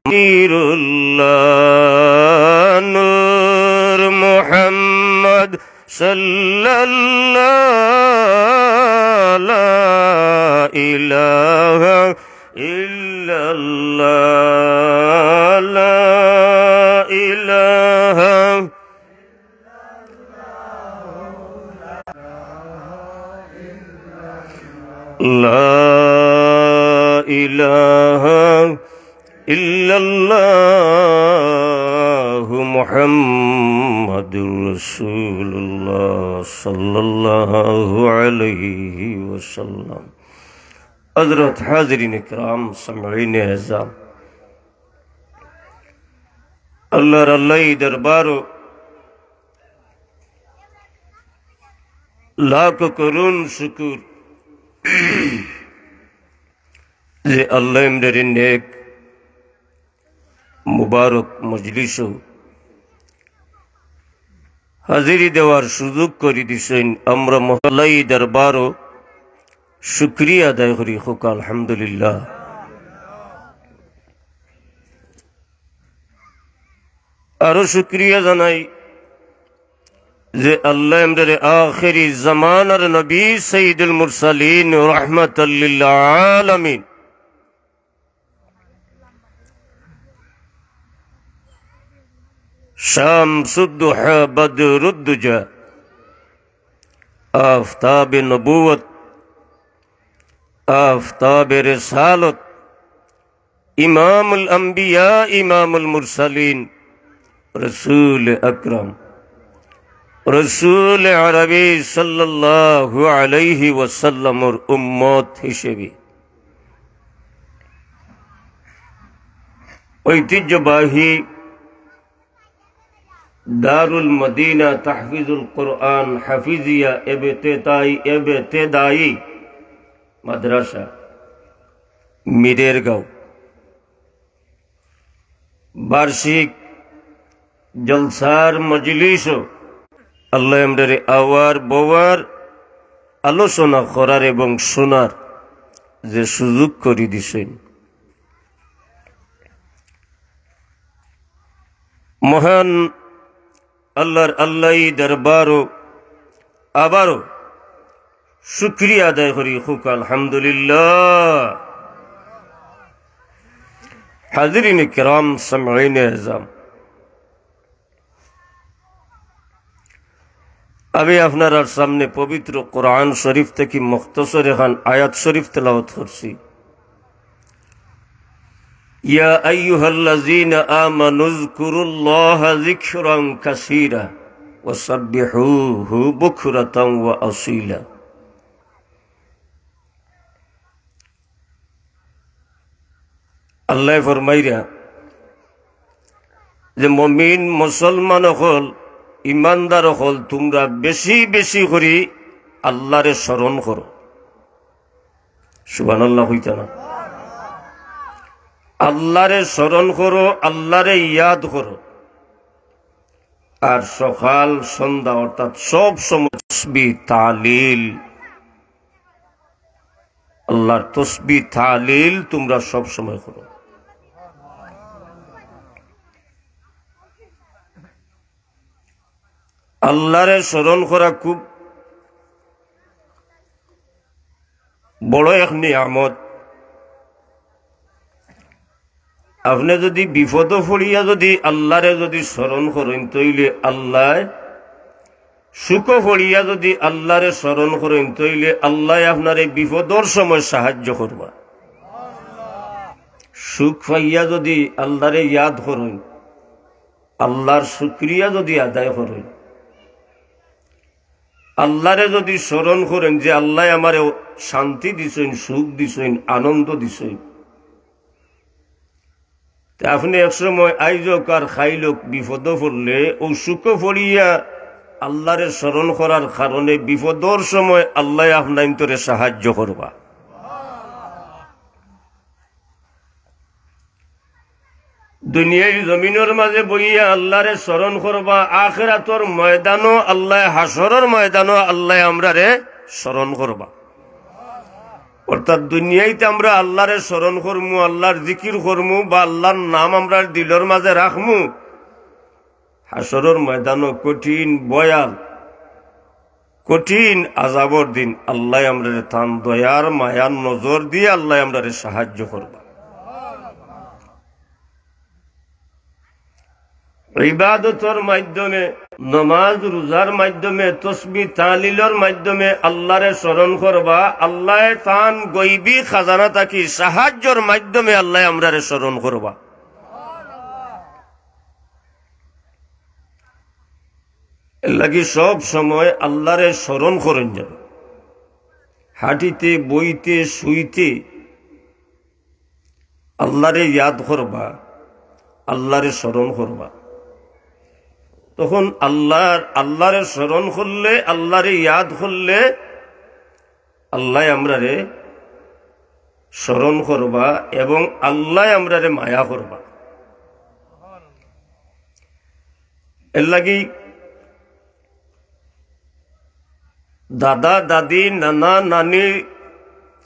আমিরুল্লাহ নূর মুহাম্মদ সাল্লাল্লাহু লা ইলাহা ইল্লাল্লাহ লা ইলাহা লা ইলাহা ইল্লাল্লাহু মুহাম্মাদুর রাসূলুল্লাহ সাল্লাল্লাহু আলাইহি ওয়াসাল্লাম। হযরত হাজিরিন ইকরাম সামিঈন আযম, আল্লাহর আল্লাহই দরবারো লাখ করুন শুকুর যে আল্লাহ এমদের নেক মুবারক মজলিস হাজিরি দেওয়ার সুযোগ করে দিছেন। আমরা মহল্লাই দরবারও শুকরিয়া আদায় করি হোক আলহামদুলিল্লাহ। আরো শুকরিয়া জানাই যে আল্লাহ এমদের আখিরি জামানার নবী সাইয়্যিদুল মুরসালিন রাহমাতাল লিল আলামিন শামসুদ্দুহা বদরুদ্দুজা আফতাব নবুয়ত আফতাব রিসালত ইমামুল আম্বিয়া ইমামুল মুরসালিন রসুল আকরাম রসুল আরবি সাল্লাল্লাহু আলাইহি ওয়াসাল্লামের উম্মত হিসেবে ঐতিহ্যবাহী দারুল মদিনা তাহফিজুল কোরআন হাফিজিয়া এবতেদায়ী মাদ্রাসা মিরের গাঁও বার্ষিক জলসার মজলিস আল্লাহ এমডারে আওয়ার বওয়ার আলোচনা করার এবং শোনার যে সুযোগ করে দিছেন, মহান আল্লাহর আল্লাহই দরবারও আবারও শুকরিয়া আদায় করি হোক আলহামদুলিল্লাহ। হাজিরিন কিরাম সামিঈন আযম, আমি আপনার সামনে পবিত্র কোরআন শরীফ থেকে মুখতসর এখন আয়াত শরীফ তেলাওয়াত করছি। ইয়া আইয়ুহাল্লাযীনা আমানু যকুরুল্লাহা যিকরান কাসীরা ওয়াসাব্বিহুহু বুকরাতান ওয়া আসীলা। আল্লাহ ফরমাইরা যে মুমিন মুসলমান হল ইমানদার হল তোমরা বেশি বেশি করে আল্লাহরে স্মরণ করো। সুবহানাল্লাহ হইতা না? আল্লাহরে স্মরণ করো, আল্লাহরে ইয়াদ করো, আর সকাল সন্ধ্যা অর্থাৎ সব সময় তসবিহ তাহলিল, আল্লাহর তসবিহ তাহলিল তোমরা সব সময় করো। আল্লাহরে স্মরণ করা খুব বড় এক নিয়ামত। আপনি যদি বিপদ পড়িয়া যদি আল্লাহরে যদি স্মরণ করেন তইলে আল্লাহ, সুখ পড়িয়া যদি আল্লাহরে স্মরণ করেন তইলে আল্লাহ আপনার এই বিপদর সময় সাহায্য করবা। সুখ পাইয়া যদি আল্লাহরে ইয়াদ করেন, আল্লাহর শুকরিয়া যদি আদায় করেন, আল্লাহরে যদি স্মরণ করেন যে আল্লাহ আমারে শান্তি দিছেন, সুখ দিছেন, আনন্দ দিছেন, আপনি একসময় আইজক আর খাইলোক বিপদ পড়লে ও সুখ পড়িয়া আল্লাহরে স্মরণ করার কারণে বিপদর সময় আল্লাহ আপনার তোরে সাহায্য করবা। দুনিয়ার জমিনের মাঝে বইয়া আল্লাহরে স্মরণ করবা, আখিরাতর ময়দানও আল্লাহ, হাসরের ময়দানও আল্লাহ আমরারে স্মরণ করবা। অর্থাৎ দুনিয়াইতে আমরা আল্লাহরে স্মরণ করমু, আল্লাহর জিকির করমু বা আল্লাহর নাম আমরা দিলের মাঝে রাখমু। হাসরের ময়দানও কঠিন বয়াল, কঠিন আযাবর দিন আল্লাহ আমরা তান দয়ার মায়ার নজর দিয়ে আল্লাহ আমরা সাহায্য করবা। ইবাদতের মাধ্যমে, নামাজ রোজার মাধ্যমে, তাসবিহ তাহলিলের মাধ্যমে আল্লাহরে স্মরণ করবা। আল্লাহ তান গায়বী খাজানা থাকি সাহায্যের মাধ্যমে আল্লাহ আমরারে স্মরণ করবা। এর লাগি সব সময় আল্লাহরে স্মরণ করেন যাবে। হাঁটিতে বইতে শুইতে আল্লাহরে ইয়াদ করবা, আল্লাহরে স্মরণ করবা। তখন আল্লাহরে স্মরণ করলে, আল্লাহরে ইয়াদ করলে আল্লাহ আমরারে স্মরণ করবা এবং আল্লাহ আমরারে মায়া করবা। এর লাগি দাদা দাদি, নানা নানি,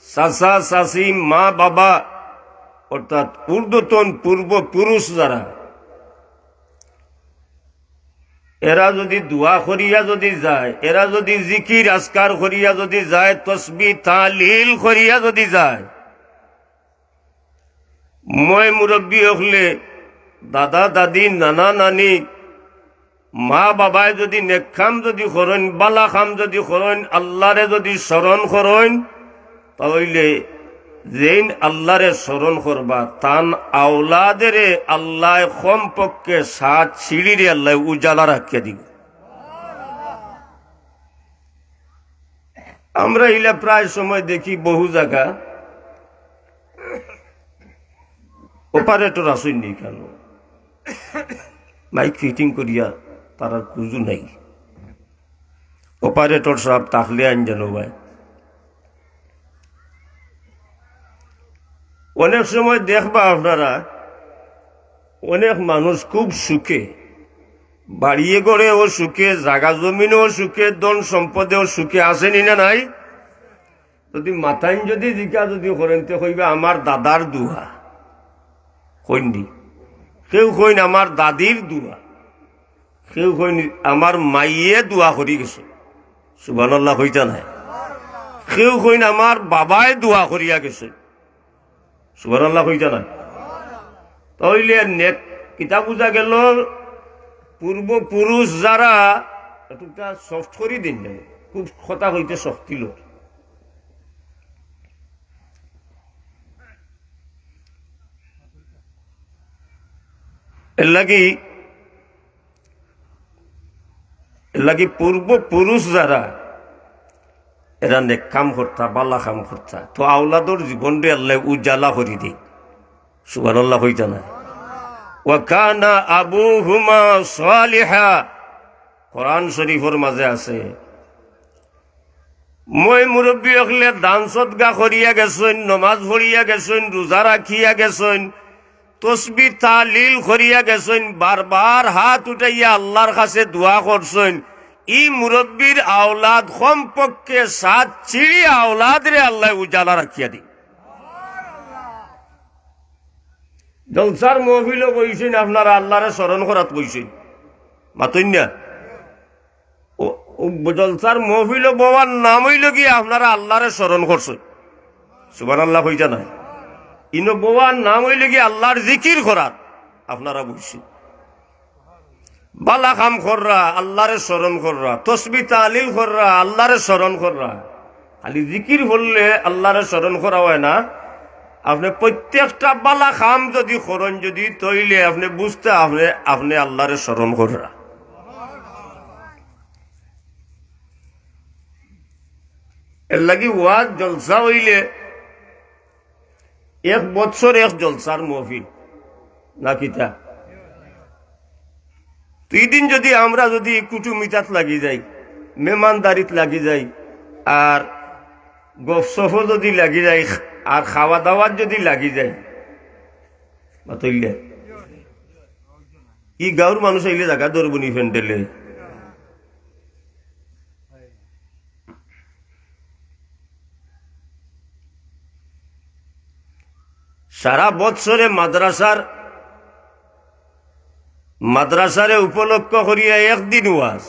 চাচা চাচি, মা বাবা অর্থাৎ ঊর্ধ্বতন পূর্বপুরুষ যারা, এরা যদি দোয়া করিয়া যদি যায়, এরা যদি জিকির আজকার করিয়া যদি যায়, তাসবিহ তাহলিল করিয়া যদি যায়, মই মুরব্বী হলে দাদা দাদি, নানা নানি, মা বাবায় যদি নেকখাম যদি করেন, বালা খাম যদি করেন, আল্লাহরে যদি স্মরণ করেন, তাহলে যেন আল্লাহরে স্মরণ করবা তান আওলাদেরে আল্লাহ কমপক্ষে 7 সিঁড়িরে আল্লাহ উজালা রাখিয়া দিব। আমরা ইলা প্রায় সময় দেখি বহু জায়গা অপারেটর আসেননি কেন, মাইক ফিটিং করিয়া তার কুজু নাই। অপারেটর সাহেব তাহলে আনজানো ভাই। অনেক সময় দেখবা আপনারা অনেক মানুষ খুব সুখে, বাড়িয়ে গড়েও সুখে, জাগা জমিনেও সুখে, ধন সম্পদেও সুখে, আসেনি না নাই? যদি মাথাইন যদি জিজ্ঞা যদি করেন তো কইবে আমার দাদার দুয়া, কইনি। কেউ কইন আমার দাদির দুয়া, কেউ কইন আমার মাইয়ে দোয়া করি গেছে, সুবহানাল্লাহ কইতা নাই। কেউ কইন আমার বাবায় দোয়া করিয়া গেছে, সুবহানাল্লাহ কইতা নাই। তাহলে নেক কিতা বুঝা গেল, পূর্বপুরুষ যারা এটুকটা সফট করি দিন যাবে, খুব কথা হইতে শক্তি লোক। এর লাগি পূর্বপুরুষ যারা এরা নেক কাম করতা, বালা কাম করতা, তো আওলাদর জীবনটা আল্লাহ উজালা করি দি, সুবহানাল্লাহ হইতা না। ওয়া কানা আবুহুমা সালিহা, কোরআন শরীফের মাঝে আছে, মই মুরব্বী হলে দান সদকা করিয়া গেছেন, নমাজ পড়িয়া গেছেন, রোজা রাখিয়া গেছেন, তাসবিহ তাহলিল করিয়া গেছেন, বারবার হাত উঠাইয়া আল্লাহর কাছে দোয়া করছেন। ই মুরব্বীর আওলাদ কমপক্ষে 7 সিঁড়ি আওলাদরে আল্লাহ উজালা রাখিয়া দি। জলসার মহফিলও বইছেন, আপনারা আল্লাহরে স্মরণ করাত বইছেন, মাতইন না? জলসার মহফিলও বওয়ার নাম হইল কি আপনারা আল্লাহরে স্মরণ করছেন, সুবহানাল্লাহ হইতা নাই। ইনো বওয়ার নাম হইল কি আল্লাহর জিকির করাত আপনারা বইছেন। বালা কাম কররা, আল্লাহরে স্মরণ কররা, তাসবিহ তাহলিল কররা, আল্লাহরে স্মরণ কররা। খালি জিকির বললে আল্লাহরে স্মরণ করা হয় না। আপনি প্রত্যেকটা বালা কাম যদি করেন যদি, তইলে আপনি বুঝতে আপনি আল্লাহরে স্মরণ কররা। এর লাগি ওয়াজ জলসা হইলে 1 বছর 1 জলসার মহফিল না কিতা। 2 দিন যদি আমরা যদি কুটুমিতাত লাগি যাই, মেহমানদারিত লাগি যাই, আর গপসপ যদি লাগি যাই, আর খাওয়া দাওয়ার যদি লাগি যায়, ই গাঁর মানুষ আইলে জায়গা দরবনি ফেন্ডেলে। সারা বৎসরে মাদ্রাসারে উপলক্ষ করিয়া একদিন ওয়াজ,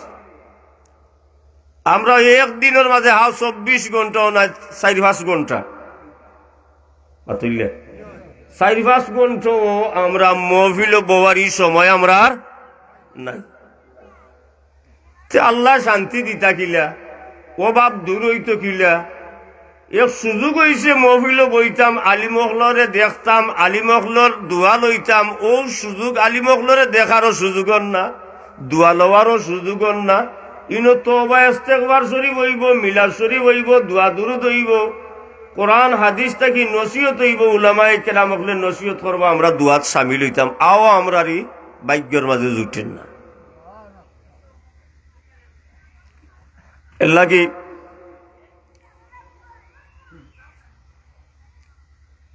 আমরা একদিনের মাঝে 24 ঘন্টা না 4-5 ঘন্টা 4-5 ঘন্টা আমরা মহফিল বওয়ারি সময় আমরা আর নাই। আল্লাহ শান্তি দিতা কিলা, অভাব দূর হইত কিলা। এক সুযোগ হয়েছে মহফিল বইতাম, আলিমহলরে দেখতাম, আলিমহলর দোয়া লইতাম। ও সুযোগ আলিমহলরে দেখারও সুযোগ না, দোয়া লওয়ারও সুযোগ না। ইনো তওবা ইস্তেগফার শরীফ হইব, মিলাদ শরীফ হইব, দোয়া দুরূদ হইব, কোরআন হাদিস থাকি নসিহত হইব, উলামায়ে কেরাম হলে নসিহত করবো, আমরা দোয়াত শামিল হইতাম। আও আমরারই ভাগ্যের মাঝে জুটেন না। এর লাগি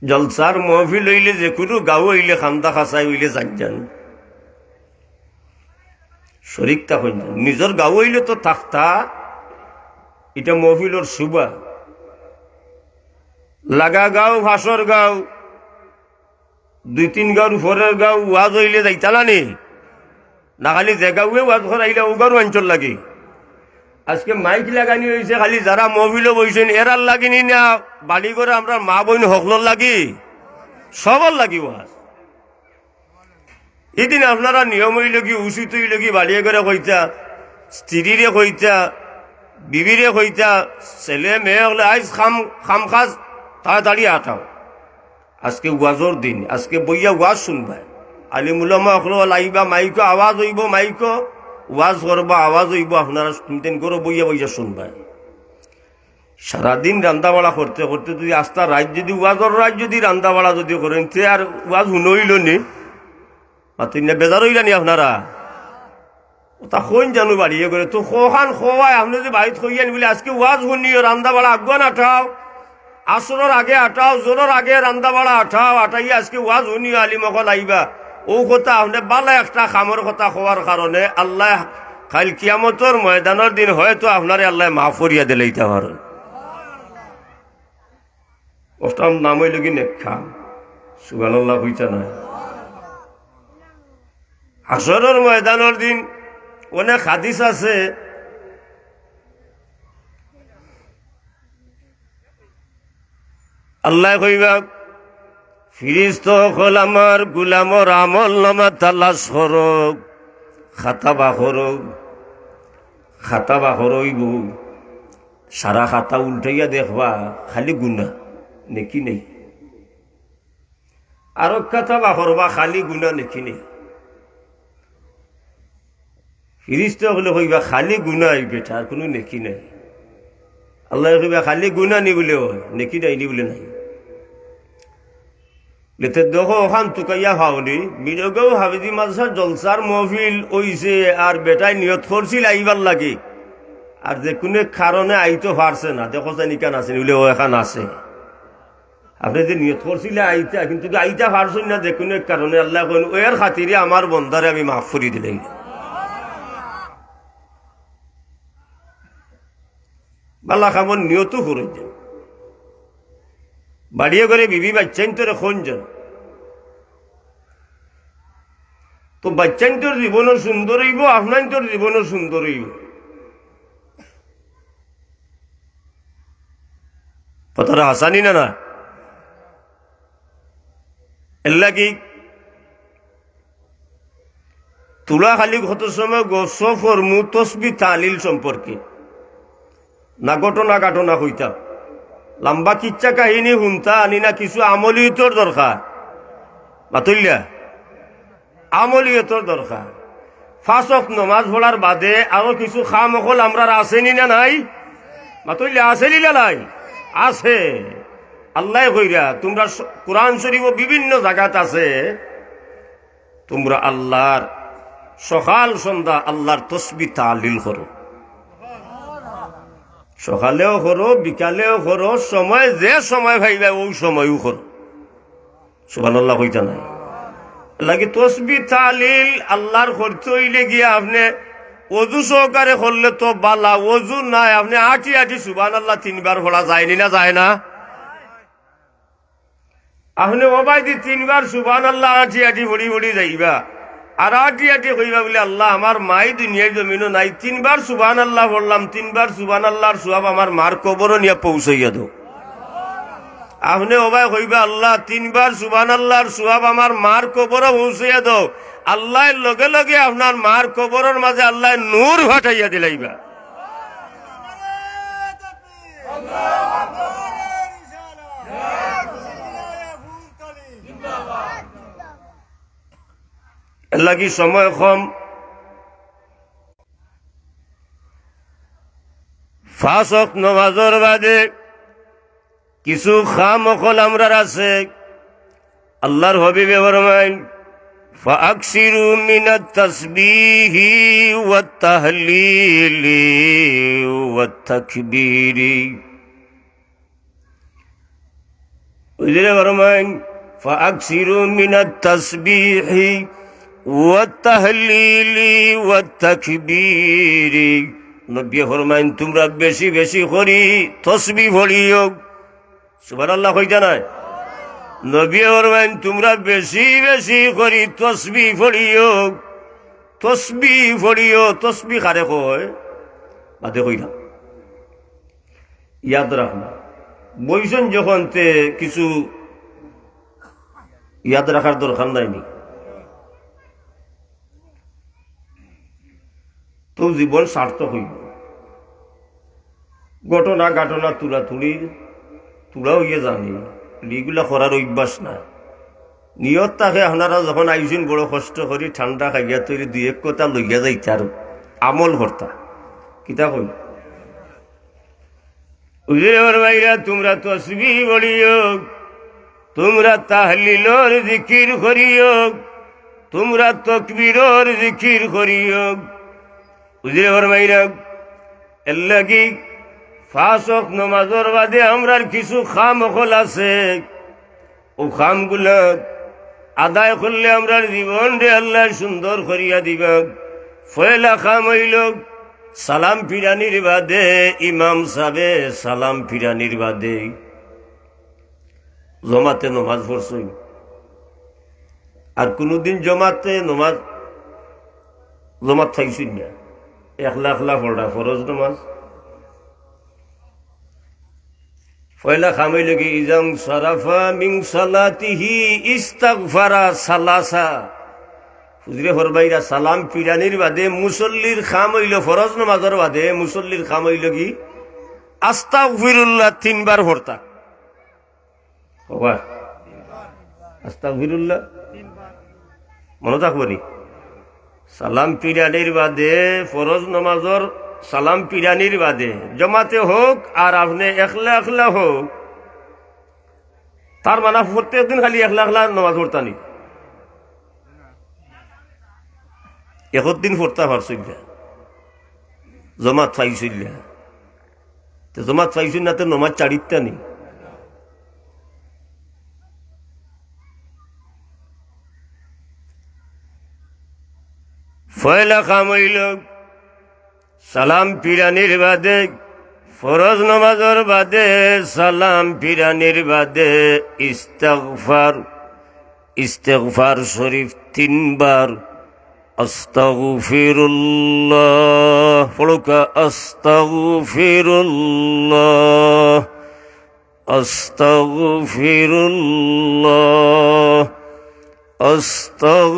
জলসার মহফিল হইলে, যে কোনো গাঁও হইলে, খান্দা খাসাই হইলে যান শরিক থাকুন। নিজের গাঁও হইলে তো থাকতা, এটা মহফিলর শুভা। লাগা গাঁও, ভাসর গাঁও, 2-3 গাঁওর উপরের গাঁও ওয়াজ হইলে যাইতা না খালি যে গাঁওয়ে ওয়াজ করাইলে ও গাঁও অঞ্চল লাগে। আজকে মাইক লাগানি হয়েছে, খালি যারা মহফিল বইছেন এরার লাগিনি না, বাড়ি করে আমরা মা বোন হকলর লাগি, সবার লাগি ওয়াজ। এদিন আপনারা নিয়ম হইল কি, উচিত হইল কি, বাড়িয়ে করে কইতা, স্ত্রীরে কইতা, বিবিরে কইতা, ছেলে মেয়ে হলে আইস খাম খাজ তাড়াতাড়ি আটাও। আজকে ওয়াজর দিন, আজকে বইয়া ওয়াজ শুনবাই। আলিমুলামা হকল আইবা, মাইক আওয়াজ হইব, মাইক ওয়াজ করবা, আওয়াজ হইব, আপনারা শুনতেন করে বইয়া বইয়া শুনবাই। সারাদিন রান্না বাড়া করতে করতে যদি আস্তা রাত যদি ওয়াজর রাত যদি রান্না বাড়া যদি করেন, তে আর ওয়াজ শুনইল নি, বেজার হইলা নি আপনারা? তা কইন জানো বাড়িয়ে করে তো খান খোয়াই, আপনি যদি বাড়িতে খইয়ান বলে আজকে ওয়াজ শুনিও, রান্না বাড়া আগুয়ান আঠাও, আসরের আগে আঠাও, জোরের আগে রান্না বাড়া আঠাও, আঠাইয়া আজকে ওয়াজ শুনিও, আলিমকল আইবা। ও কথা আপনি বালা একটা খামর কথা হওয়ার কারণে আল্লাহ কাল কিয়ামতের ময়দানের দিন হয়তো আপনারে আল্লাহ মাফ করিয়া দিলেইতে পারেন। অষ্টম নাম হইল কি নেক্ষা, সুবহানাল্লাহ কইতা না। হাসরের ময়দানের দিন অনেক হাদিস আছে, আল্লাহ কইবা ফিরিস্তা হল আমার গুলামর আমল নামা তালাশ করক, খাতা বাখর হইব। সারা খাতা উল্টাইয়া দেখবা খালি গুনা, নেকি নেই। আর খাতা বাখরবা খালি গুনা, নেকি নেই। ফিরিস্তা হলে কইবা খালি গুনা আই বেটা, আর কোনো নেকি নাই। আল্লাহ কইবা খালি গুনা নি বলে হয়, নেকি নাই নি বলে নাই। লেতে দেখো ওখান তুকাইয়া ভাওনি বিরোগেও হাবিজি মাদ্রাসার জলসার মহফিল হইছে, আর বেটাই নিয়ত করছিল আইবার লাগে, আর যে কোনো কারণে আইতো পারছে না। দেখো জানি কেন আছে বলে ও এখান আছে, আপনি যে নিয়ত করছিলে আইতা, কিন্তু আইতা পারছেন না যে কোনো কারণে। আল্লাহ কইন ওর খাতিরে আমার বন্দারে আমি মাফ করে দিলাই। বাল্লা খামর নিয়ত করে দেন, বাড়িয়ে করে বিবি বাচ্চাইন তোরে খঞ্জন, তো বাচ্চাইন তোর জীবনও সুন্দর হইব, আপনার তোর জীবনও সুন্দর হইব। কথাটা হাসানি না না? এর লাগি তুলা খালি কত সময় সফর মু তসবি তালিল সম্পর্কে না ঘটনা হইতা, লম্বা কিচ্ছা কাহিনী শুনতা আনি না, কিছু আমলিয়তর দরকার। বাতইলা আমলিয়তর দরকার। 5 ওয়াক্ত নামাজ পড়ার বাদে আরো কিছু খামখল আমরা আসেনি না নাই? বাতইলা আসেনি না নাই? আছে। আল্লাহ কইরা তোমরা কোরআন শরীফ বিভিন্ন জায়গাত আছে, তোমরা আল্লাহর সকাল সন্ধ্যা আল্লাহর তসবিহ তাহলিল করো, সকালেও করো, বিকালেও করো, সময় যে সময় ভাইবা ওই সময়ও করো। সুবহানাল্লাহ কইতা নাই? লাগে তসবিহ তাহলিল আল্লাহর করতে হইলে গিয়া আপনি ওযু সহকারে করলে তো বালা, ওযু নাই আপনি আটি সুবহানাল্লাহ 3 বার পড়া যায়নি না? যায় না? আপনি ওবাই দি 3 বার সুবহানাল্লাহ আটি আটি ভরি ভরি যাইবা আর আটি আটি কইবা বলে আল্লাহ আমার মাই দুনিয়ায় জমিনও নাই 3 বার সুবহানাল্লাহ বললাম 3 বার সুবহানাল্লাহর সওয়াব আমার মার কবরও নিয়ে পৌঁছাইয়া দাও। আপনি ওবাই কইবা আল্লাহ 3 বার সুবহানাল্লাহর সওয়াব আমার মার কবরও পৌঁছাইয়া দাও। আল্লাহর লগে লগে আপনার মার কবরের মাঝে আল্লাহ নূর ফাটাইয়া দিলাইবা। লাগি সময় কম, 5 ওয়াক্ত নামাজের বাদে কিছু খামখল আমরার আছে। আল্লাহর হাবিবে ফরমায় ফাকসিরু মিনাত তাসবিহি ওয়াত তাহলিলি ওয়াত তাকবীরি। ওইদিকে ফরমায় ফাকসিরু মিনাত তাসবিহি ওয়াত তাহলিলি ওয়াত তাকবীরি। নবী ফরমায় তোমরা বেশি বেশি করি তাসবিহ পড়িও। সুবহানাল্লাহ কইতা নাই? নবী ফরমায় তোমরা বেশি বেশি করি তাসবিহ পড়িও। তাসবিহ পড়িও, তাসবিহ কারে কয় বাদে কইলা ইয়াদ রাখনা। বইছেন যখন তে কিছু ইয়াদ রাখার দরকার নাইনি, তো জীবন সার্থক হইব। ঘটনা ঘটনা তুলা হইয়া জানি এগুলা করার অভ্যাস না। নিয়ত থাকে আপনারা যখন আইসেন বড় কষ্ট করি ঠান্ডা খাইয়া তৈরি 2-1 কথা লইয়া যাইতে আর আমল কর্তা কিতা কই ভাইরা তোমরা তাসবিহ পড়িও, তোমরা তাহলিলর জিকির করিও, তোমরা তাকবীরর জিকির করিও। বুঝলে ভাইরা এর লাগি 5 ওয়াক্ত নামাজের বাদে আমরার কিছু খামখল আছে। ও খামগুলো আদায় করলে আমরার জীবন রে আল্লাহ সুন্দর করিয়া দিবা। পয়লা খাম হইল সালাম ফিরানির বাদে, ইমাম সাহেবে সালাম ফিরানির বাদে জমাতে নমাজ পড়ছই। আর কোনদিন জমাতে নমাজ জমাত থাকছি না, একলা একলা পড়া ফরজ নমাজ। পয়লা খামাই লগে ইজাম সারাফা মিন সালাতিহি ইস্তাগফারা সালাসা। হুজুরে ফরমাইরা সালাম ফিরানির বাদে মুসল্লির খাম হইল, ফরজ নামাজের বাদে মুসল্লির খাম হইল কি আস্তাগফিরুল্লাহ 3 বার পড়তা। আস্তাগফিরুল্লাহ মনে থাকবনি। সালাম ফিরানির বাদে ফরজ নামাজের সালাম ফিরানির বাদে জমাতে হোক আর আপনি একলা একলা হোক, তার মানে প্রত্যেক দিন খালি একলা একলা নামাজ পড়তানি, একদিন পড়তা পারছিল জমাত পাইছিল। জমাত পাইছিল না তো নমাজ চাড়িতানি। পয়লা কাম হইল সালাম ফিরানির বাদে, ফরজ নামাজের বাদে সালাম ফিরানির বাদে ইস্তেগফার শরীফ 3 বার। আস্তাগফিরুল্লাহ পড়ুকা, আস্তাগফিরুল্লাহ আস্তাগফিরুল্লাহ আস্তাগফিরুল্লাহ।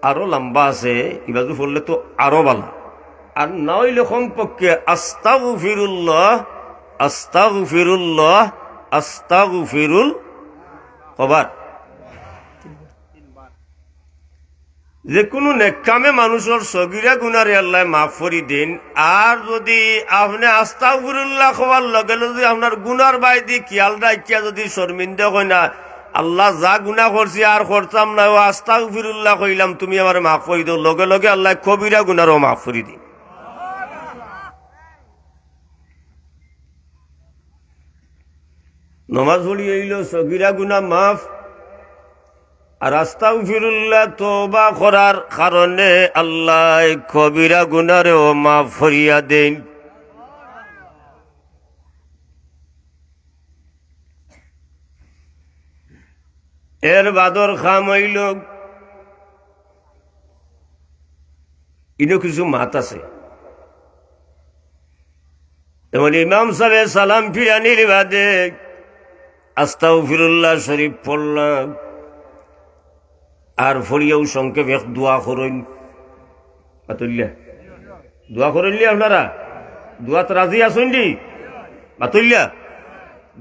আরো লম্বা আছে, ইবাদু পড়লে তো আরো বালা। আর না হইলে কমপক্ষে আস্তাগফিরুল্লাহ আস্তাগফিরুল্লাহ আস্তাগফিরুল কবার। যে কোনো নেকামে মানুষের সগিরা গুনারে আল্লাহ মাফ করি দিন। আর যদি আপনি আস্তাগফিরুল্লাহ কবার লগে লগে আপনার গুনার বাইদি খেয়াল রাখিয়া যদি শর্মিন্দা হয় না, আল্লাহ যা গুনা করছি আর করতাম না, ও আস্তাগফিরুল্লাহ কইলাম তুমি আমার মাফ করে দাও, লগে লগে আল্লাহ কবিরা গুনারও মাফ করে দিন। নমাজ পড়ি হইল সগিরা গুনা মাফ, আর আস্তাগফিরুল্লাহ তওবা করার কারণে আল্লাহ কবিরা গুনারও মাফ করিয়া দেন। এর বাদর খাম হইল ইনো কিছু মাত আছে। তেমন ইমাম সাহেব সালাম ফিরানির বাদে আস্তাগফিরুল্লাহ শরীফ পড়লাম, আর ফরিয়াও সংক্ষেপ এক দোয়া করইন। বাতুল্লা দোয়া করইলি আপনারা দোয়াত রাজি আছেন নি? বাতুল্লা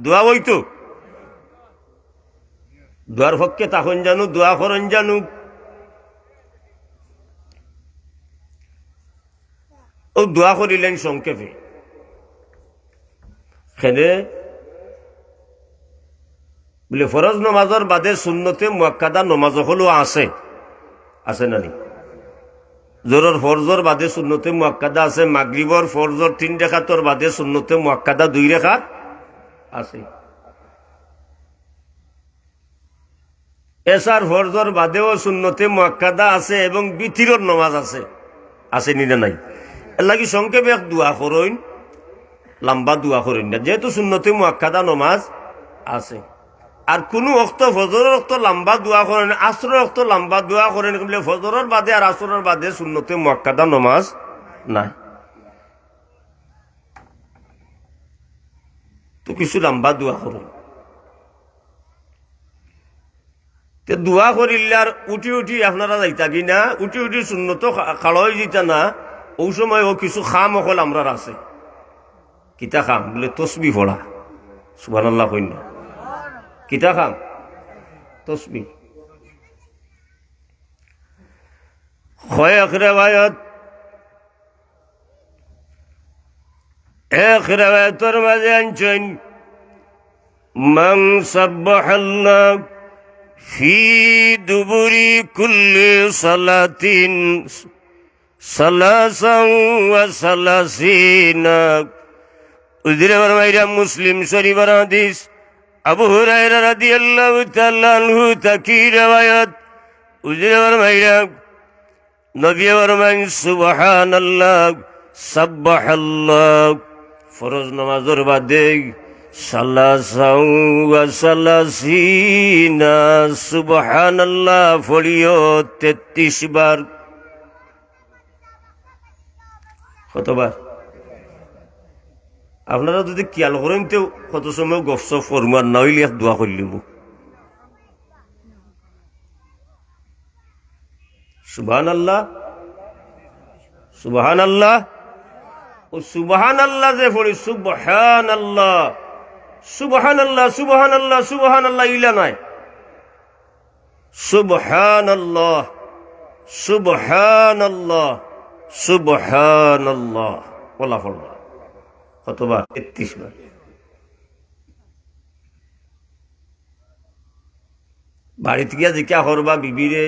দোয়া হইতো দোয়ার পক্ষে তখন জানু দোয়া করেন জানু। ও দোয়া করিলেন সংক্ষেপে। খেলে বলে ফরজ নমাজের বাদে সুন্নতে মুআক্কাদা নমাজ হলো আছে, আছে না নি? জোহরের ফরজর বাদে সুন্নতে মুআক্কাদা আছে, মাগরিবর ফরজর 3 রাকাতর বাদে সুন্নতে মুআক্কাদা 2 রাকাত আছে, এসার ফরজর বাদেও সুন্নতে মুআক্কাদা আছে এবং বিতিরের নমাজ আছে, আছে নি না নাই? এর লাগি সংক্ষেপে এক দোয়া করইন, লম্বা দোয়া করইন না, যেহেতু সুন্নতে মুআক্কাদা নমাজ আছে। আর কোনো ওয়াক্ত ফজরের ওয়াক্ত লম্বা দোয়া করেন, আসরের ওয়াক্ত লম্বা দোয়া করেন, বলে ফজরের বাদে আর আসরের বাদে সুন্নতে মুআক্কাদা নমাজ নাই, তো কিছু লম্বা দোয়া করুন। দোয়া করিলে আর উঠি উঠি আপনারা যাইতা কি না, উঠি উঠি সুন্নত খাড়াই দিতা না। ওই সময় ও কিছু খাম অকল আমরা আছে। কিতা খাম? বলে তসবি পড়া। সুবহানাল্লাহ কইন না। কিতা খাম? তসবি। এক রেওয়ায়তের মাঝে আনছেন মান সাব্বাহাল্লাহ ফি দুবুরি কুল্লি সালাতিন সালাসান ওয়া সালাসিনা। উযরে ফরমাইরা মুসলিম শরীফের হাদিস, আবু হুরায়রা রাদিয়াল্লাহু তাআলা আনহু তাকি riwayat। উযরে ফরমাইরা নবী ফরমান সুবহানাল্লাহ সাব্বাহাল্লাহ ফরজ নামাজের বাদে সালাসান ওয়া সালাসিনা সুবহানাল্লাহ পড়িও 33 বার। কতবার? আপনারা যদি খেয়াল করেন তো কত সময় গপসপ ফরমান না হইলে এক দোয়া করলিব। সুবহানাল্লাহ সুবহানাল্লাহ ও সুবহানাল্লাহ যে পড়ি সুবহানাল্লাহ সুবহানাল্লাহ সুবহানাল্লাহ সুবহানাল্লাহ ইলা নাই, সুবহানাল্লাহ সুবহানাল্লাহ সুবহানাল্লাহ বলা পড়বা। কতবার? 33 বার। বাড়িতে গিয়া জিজ্ঞা করবা বিবিরে,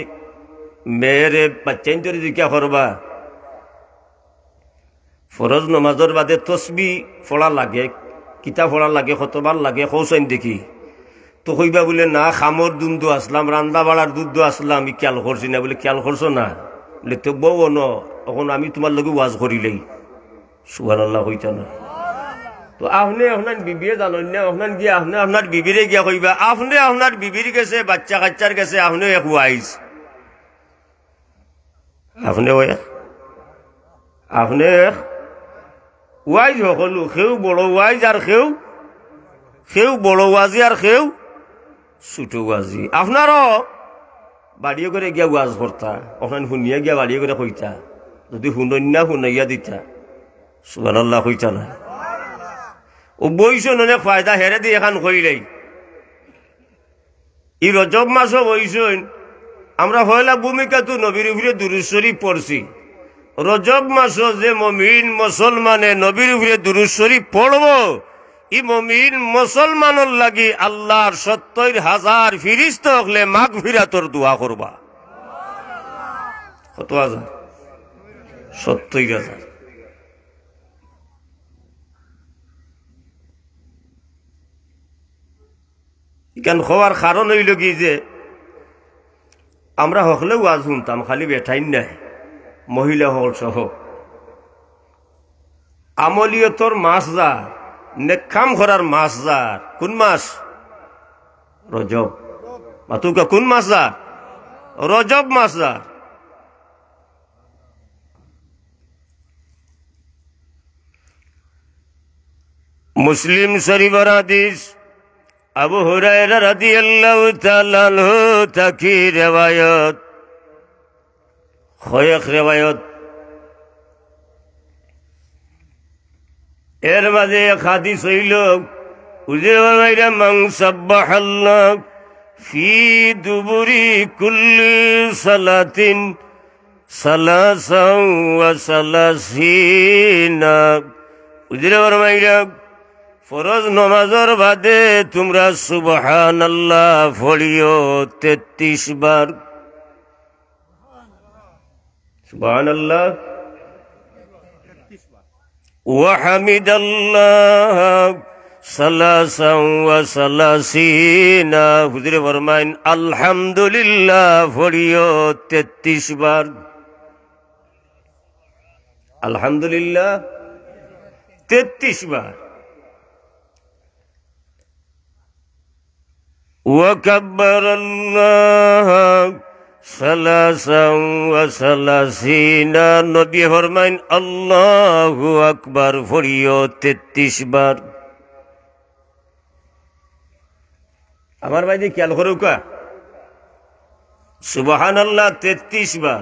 মেয়েরে, বাচ্চাইন তোরে জিজ্ঞা করবা ফরজ নমাজের বাদে তসবি পড়া লাগে, কিতা পড়া লাগে, কতবার লাগে কৌশাইন দেখি। তো কইবা বলে না খামর দুধ আসলাম, রান্দা বাড়ার দুধ আসলাম, ই খেয়াল করছি না। বলে খেয়াল করছো না? বলে তো বউ ন, এখন আমি তোমার লগে ওয়াজ করিলেই। সুবহানাল্লাহ হইতা না? তো আপনি আপনার বিবিরে জানেন না, আপনার গিয়া আপনি আপনার বিবিরে গিয়া কইবা, আপনি আপনার বিবির গেছে, বাচ্চা কাচ্চার গেছে, আপনি এক ওয়াইজ, আপনি আপনি ওয়াইজ সকলো, সেও বড় ওয়াইজ আর সেও বড় ওয়াজি আর সেও ছোট ওয়াজি। আপনারও বাড়িয়ে করে গিয়া ওয়াজ করতা, ওখানে শুনিয়া গিয়া বাড়িয়ে করে কইতা, যদি শুনন না শুনাইয়া দিতা। সুবহানাল্লাহ কইতা না? ও বইসন অনেক ফায়দা হেরে দিয়ে এখান কইলেই। ই রজব মাসও বইসন, আমরা হয়লা ভূমিকা তো নবীর উপরে দুরূদ শরীফ পড়ছি। রজব মাসও যে মুমিন মুসলমানে নবীর উপরে দুরূদ শরীফ পড়ব, ই মুমিন মুসলমানের লাগি আল্লাহর 70,000 ফেরেশতা হলে মাগফিরাতর দোয়া করবা। কত হাজার? 70,000। ইকান হওয়ার কারণ হইল কি যে আমরা হকলে ওয়াজ শুনতাম, খালি বেঠাইন নাই, মহিলা হল সহ। আমলিয়তর মাস যার, নেকাম করার মাস যার, কোন মাস? রজব। মাতুকা কোন মাসদার? রজব মাসদার। মুসলিম শরীফের হাদিস আবু হুরায়রা রাদিয়াল্লাহু তাআলা আনহু থেকে রিওয়ায়াত, কয়েক রিওয়ায়াত, এর মাঝে এক হাদিস হইল হুজুর বলেন মান সাব্বাহাল্লাহ ফি দুবুরি কুল্লি সালাতিন সালাসান ওয়া সালাসিনা। হুজুর বলেন ফরজ নমাজের বাদে তোমরা সুবহানাল্লাহ পড়িও 33 বার। সুবহানাল্লাহ ওয়া হামিদাল্লাহ সালাসান ওয়া সালাসিনা। হুজুরে ফরমাইন আলহামদুলিল্লাহ পড়িও 33 বার। আলহামদুলিল্লাহ 33 বার। وكبر الله ثلاثا وثلاثين। নবী ফরমাইন আল্লাহু আকবার পড়িও 33 বার। আমার ভাই খেয়াল করুকা, সুবহানাল্লাহ 33 বার,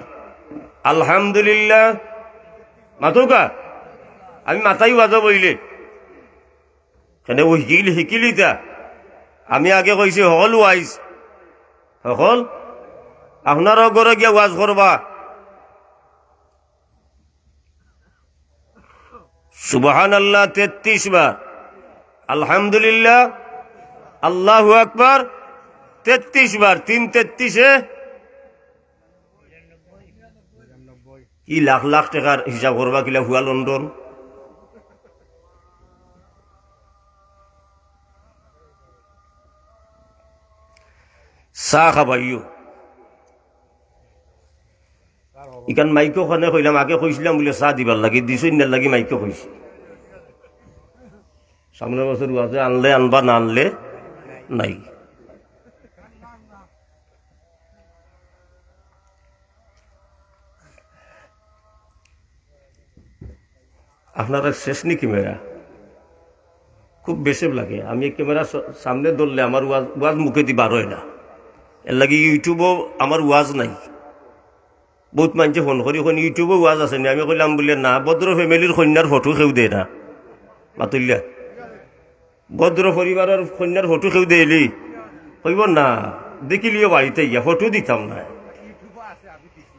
আলহামদুলিল্লাহ মাতুকা। আমি মাথায় বাজা বইলে কেন ওই হিকিলিতা আমি আগে কইছি হল ওয়াইজ হল আপনারও ঘরে গিয়া ওয়াজ করবা। সুবহানাল্লাহ 33 বার, আলহামদুলিল্লাহ আল্লাহু আকবার 33 বার। 3 33 কি লাখ লাখ টাকার হিসাব করবা কিলা হুয়া লন্ডন। চাহ খাবাইও ইকান মাইকো খানে কইলাম, আগে কইছিলাম বলে চাহ দিবার লাগি দিছই না লাগি মাইকো কইছি। সামনের বছর ওয়াজে আনলে আনবা, না আনলে নাই। আপনারা শেষ নি ক্যামেরা খুব বেশি লাগে। আমি ক্যামেরা সামনে ধরলে আমার ওয়াজ মুখে দি বার হয় না। এর লাগে ইউটিউবও আমার ওয়াজ নাই। বহুত মানুষে ফোন করি এখন ইউটিউবও ওয়াজ আছে নি। আমি কইলাম বলে না, ভদ্র ফ্যামিলির কন্যার ফটো কেউ দেয় না। মাতুল্লা ভদ্র পরিবারের কন্যার ফটো কেউ দেয়লি কইব না, দেখিলিও বাড়িতে গিয়া ফটো দিতাম না।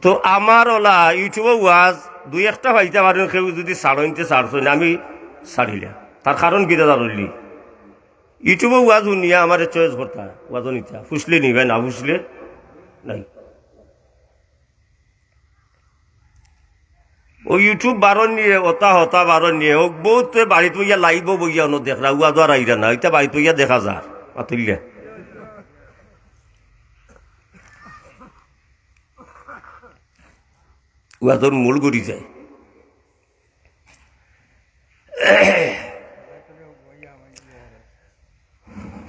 তো আমার ওলা ইউটিউবও ওয়াজ দুই একটা পাইতে পারেন, কেউ যদি ছাড়তে ছাড়ছ না আমি ছাড়িলাম। তার কারণ কি দাদা রইলি ইউটিউবে ওয়াজ শুনিয়া আমার চয়েস করতা ওয়াজ নিতা, ফুসলে নিবে না ফুসলে নাই। ও ইউটিউব বারণ নিয়ে ওতা হতা বারণ নিয়ে ও বহুত বাড়িতে বইয়া লাইব বইয়া অন্য দেখরা ওয়াজ আর আইরা না, এটা বাড়িতে বইয়া দেখা যার মাতুল্লা। ওয়াজর মূল গড়ি যায়।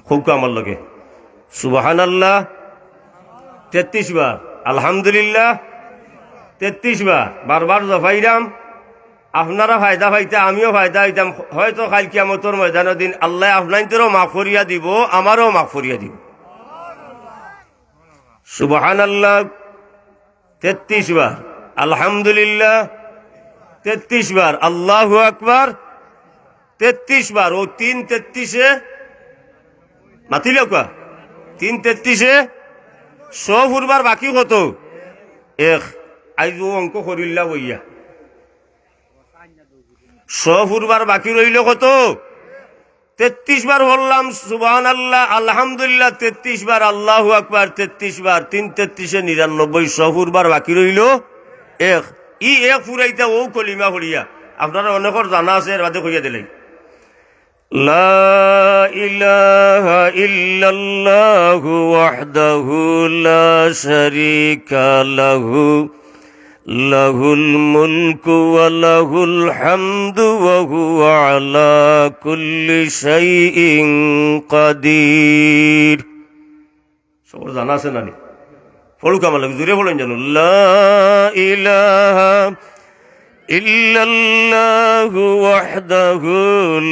খুব আমার লগে সুবহানাল্লাহ 33 বার, আলহামদুলিল্লাহ 33 বার। বারবার জফাইরাম, আপনারা ফায়দা পাইতে আমিও ফায়দা হইতাম। হয়তো কাল কিয়ামতের ময়দানের দিন আল্লাহ আপনাদেরও মাফ করিয়া দিব, আমারও মাফ করিয়া দিব। সুবহানাল্লাহ 33 বার, আলহামদুলিল্লাহ 33 বার, আল্লাহু আকবার 33 বার। ও 3 33 মাতিল 3 33 100 ফুরবার বাকি কত? এক। আইজ অঙ্ক করিল্লা বইয়া 100 ফুরবার বাকি রইল কত? 33 বার বললাম সুবহানাল্লাহ আলহামদুলিল্লাহ 33 বার, আল্লাহু আকবার 33 বার, 3 33 99, 100 ফুরবার বাকি রইল এক। ই এক ফুরাইতা ও কলিমা হরিয়া আপনারা অনেকর জানা আছে, এর বাদে কইয়া দিলেন লা ইলাহা ইল্লাল্লাহু ওয়াহদাহু লা শারীকা লাহু লাহুল মুলকু ওয়া লাহুল হামদু ওয়া হুয়া আলা কুল্লি শাইইন কাদির। সবার জানা আছে নানি পড়ুক আমার লাগে জোরে বলেন জানো লা ইলাহা ইল্লাল্লাহু ওয়াহদাহু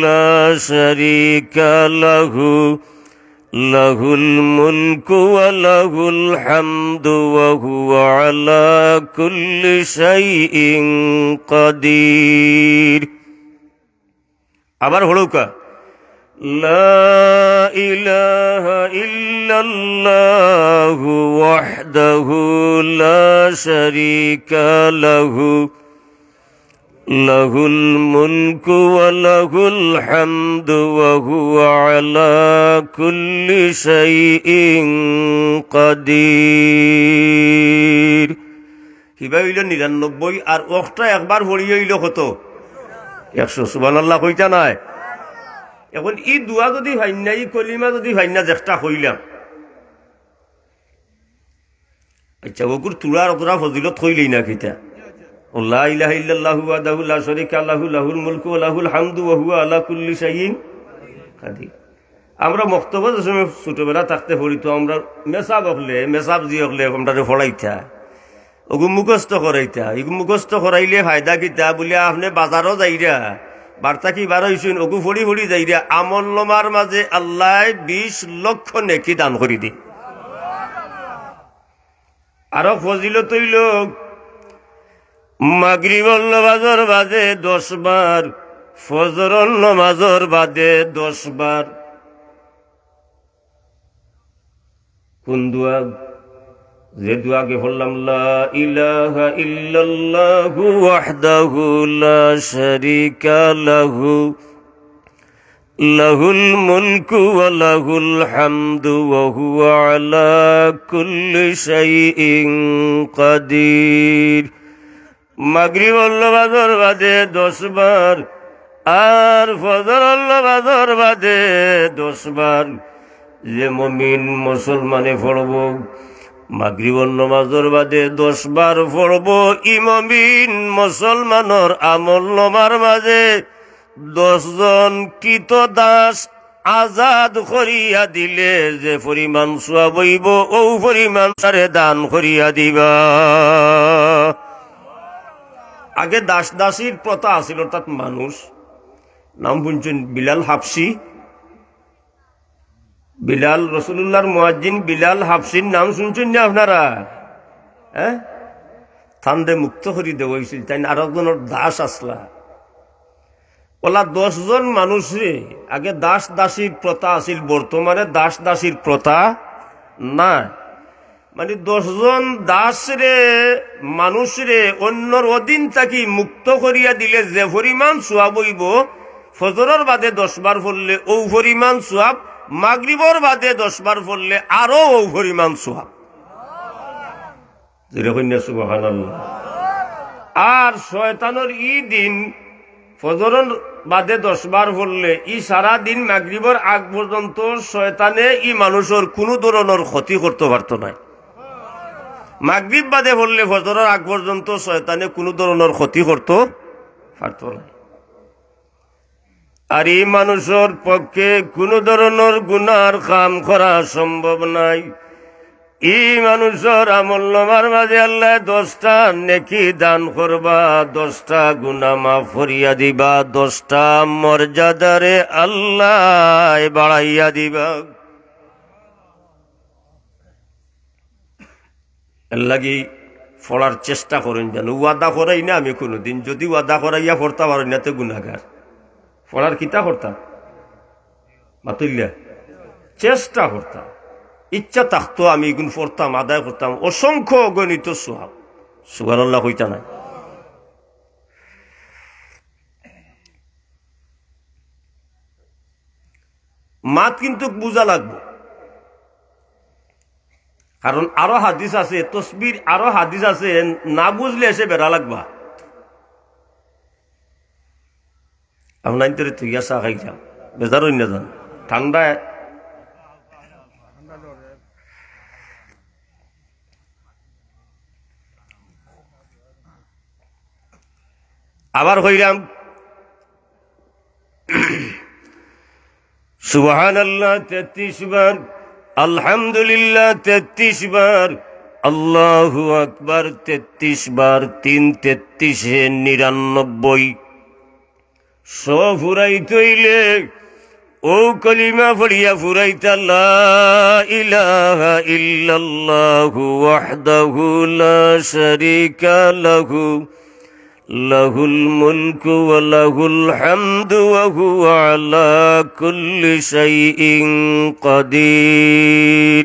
লা শারীকা লাহু লাহুল মুলকু ওয়া লাহুল হামদু ওয়া হুয়া আলা কুল্লি শাইইন কাদির। আবার হলুকা লা ইলাহা ইল্লাল্লাহু ওয়াহদাহু লা শারীকা লাহু লাহুল মুলকু ওয়া লাহুল হামদু ওয়া হুয়া আলা কুল্লি শাইইন কাদির। হিবা হইল 99 আর ওখটা একবার পড়ি হইল কত 100। সুবহানাল্লাহ কইতা নাই। এখন ই দুয়া যদি ভাইনা ই কলিমা যদি ভাইনা চেষ্টা কইলাম আচ্ছা ওকুর তুলার ওরা ফজিলত কইলেই না কিতা লা ইলাহা ইল্লাল্লাহু ওয়াহদাহু লা শারীকা লাহু লাহুল মুলকু ওয়া লাহুল হামদু ওয়া হুয়া আলা কুল্লি শাইইন কাদির। আমরা মক্তব্য সময় ছোটবেলা থাকতে পড়ি তো আমরা মেসাব জি হলে আমরা ফড়াইতা ওগু মুখস্থ করাইতা এগু মুখস্থ করাইলে ফায়দা কিতা বলে আপনি বাজারও যাইরা বার্তা কি বার হইছেন ওগু ফড়ি ফড়ি যাইরা আমল নামার মাঝে আল্লাহ 20 লক্ষ নেকি দান করি দি। আরো ফজিলত হইল মাগরিবর নামাজের বাদে 10 বার, ফজরের নামাজের বাদে 10 বার। কোন দোয়া? যে দোয়াকে বললাম লা ইলাহা ইল্লাল্লাহু ওয়াহদাহু লা শারীকা লাহু লাহুল মুলকু ওয়া লাহুল হামদু ওয়া হুয়া আলা কুল্লি শাইইন কাদির। মাগরিবর নামাজের বাদে 10 বার আর ফজরের নামাজের বাদে 10 বার। যে মুমিন মুসলমানে পড়ব মাগরিবর নামাজের বাদে 10 বার পড়ব, ই মুমিন মুসলমানের আমল নামার মাঝে 10 জন কৃত দাস আজাদ করিয়া দিলে যে পরিমাণ সওয়াব হইব ও পরিমাণ তারে দান করিয়া দিবা। আগে দাস দাসীর প্রথা আছিল, অর্থাৎ মানুষ নাম শুনছেন বিলাল হাবশি। বিলাল রাসূলুল্লাহর মুয়াজ্জিন বিলাল হাবশির নাম শুনছেন না আপনারা? হ্যাঁ, থান্দে মুক্ত করি দেওয়া হয়েছিল তাই আর একজনের দাস আসলা ওলা 10 জন মানুষে। আগে দাস দাসীর প্রথা আছিল, বর্তমানে দাস দাসীর প্রথা না। মানে 10 জন দাস রে মানুষ রে অন্যর অধীন থাকি মুক্ত করিয়া দিলে যে পরিমাণ সওয়াব হইব, ফজরের বাদে 10 বার পড়লে ও পরিমাণ সওয়াব, মাগরিবর বাদে 10 বার পড়লে আরো ও পরিমাণ সওয়াব। যেরকম সুবহানাল্লাহ। আর শয়তানের ই দিন ফজরের বাদে 10 বার পড়লে ই সারা দিন মাগরিবর আগ পর্যন্ত শয়তানে ই মানুষের কোনো ধরনের ক্ষতি করতে পারত না। মাগরিব বাদে পড়লে ফজরের আগ পর্যন্ত শয়তানে কোনো ধরনের ক্ষতি করতে পারত না। আর এই মানুষের পক্ষে কোনো ধরনের গুনার কাম করা সম্ভব নাই। এই মানুষের আমল নামার মাঝে আল্লাহ 10টা নেকি দান করবা, 10টা গুনাহ মাফ করিয়া দিবা, 10টা মর্যাদারে আল্লাহ বাড়াইয়া দিবা। এর লাগি পড়ার চেষ্টা করেন, যেন ওয়াদা করাই না আমি কোনোদিন, যদি ওয়াদা করাইয়া পড়তে পারি না তো গুনাহগার। পড়ার কিতা করতাম মাতুল্লা চেষ্টা করতাম, ইচ্ছা থাকতো আমি এগুন পড়তাম, আদায় করতাম, অসংখ্য অগণিত সওয়াব। সুবহানাল্লাহ কইতা নাই। মাত কিন্তু বুঝা লাগবে, কারণ আরো হাদিস আছে, তসবির আরো হাদিস আছে, না বুঝলে এসে বেড়া লাগবা। আপনার তো তুইয়া চা খাই যাও, বেজার হই না যান, ঠান্ডায় আবার হইলাম সুবহানাল্লাহ 33 বার, আলহামদুলিল্লাহ 33 বার, আল্লাহু আকবার 33 বার, 3 33 99। সব ফুরাইতইলে ও কলিমা পড়িয়া ফুরাইতা লা ইলাহা ইল্লাল্লাহু ওয়াহদাহু লা শারীকা লাহু লাহুল মুলকু ওয়া লাহুল হামদু ওয়া হুয়া আলা কুল্লি শাইইন কাদির।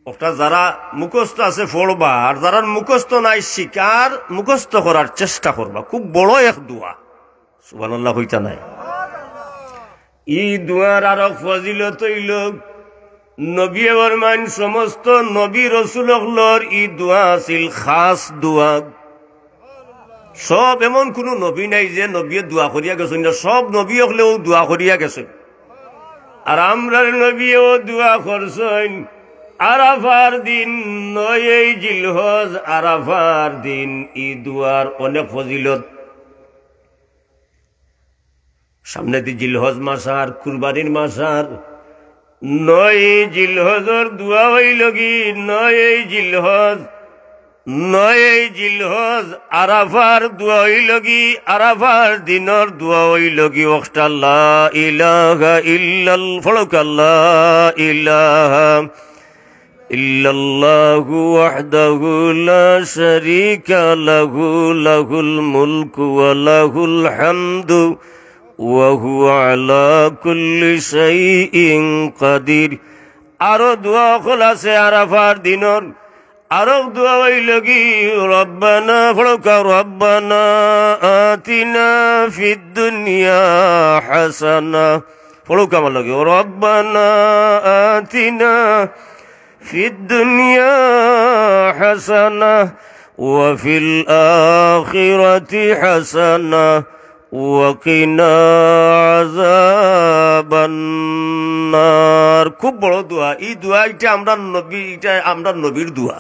ওটা যারা মুখস্থ আছে পড়বা, আর যারা মুখস্থ নাই শিকার মুখস্থ করার চেষ্টা করবা। খুব বড় এক দোয়া, সুবহানাল্লাহ হইতা নাই। এই দোয়ার আর ফজিলত হইল নবী ফরমান সমস্ত নবী রাসূলুল্লাহর এই দোয়া আছিল খাস দোয়া। সব এমন কোন নবী নাই যে নবী দোয়া করিয়া গেছেন না, সব নবী হলেও দোয়া করিয়া গেছেন। আর আমরার নবীও দোয়া করছেন আরাফার দিন, 9 জিলহজ আরাফার দিন। এই দোয়ার অনেক ফজিলত। সামনে দি জিলহজ মাস আর কুরবানির মাস, আর 9 জিলহজর দোয়া হইল কি 9 জিলহজ আরাফার দোয়া হইল কি, আরাফার দিনর দোয়া হইল কি ওয়াক্তা লা ইলাহা লা ইলাহা ইল্লাল্লাহু ওয়াহদাহু লা শারীকা লাহু লাহুল মুলকু ওয়া লাহুল হামদু ওয়া হুয়া আলা কুল্লি শাইইন কাদির। আরো দোয়া হল আছে আরাফার দিনর। আরো দোয়া হইল কি রব্বানা ফড়কা রব্বানা আতিনা ফিদ দুনিয়া হাসানা। ফড়কা আমার লাগে রব্বানা আতিনা ফিদ দুনিয়া হাসানা ওয়া ফিল আখিরাতি হাসানা ওয়াকিনা আযাবান নার। খুব বড় দোয়া। এই দোয়া এটা আমরা নবীর দোয়া।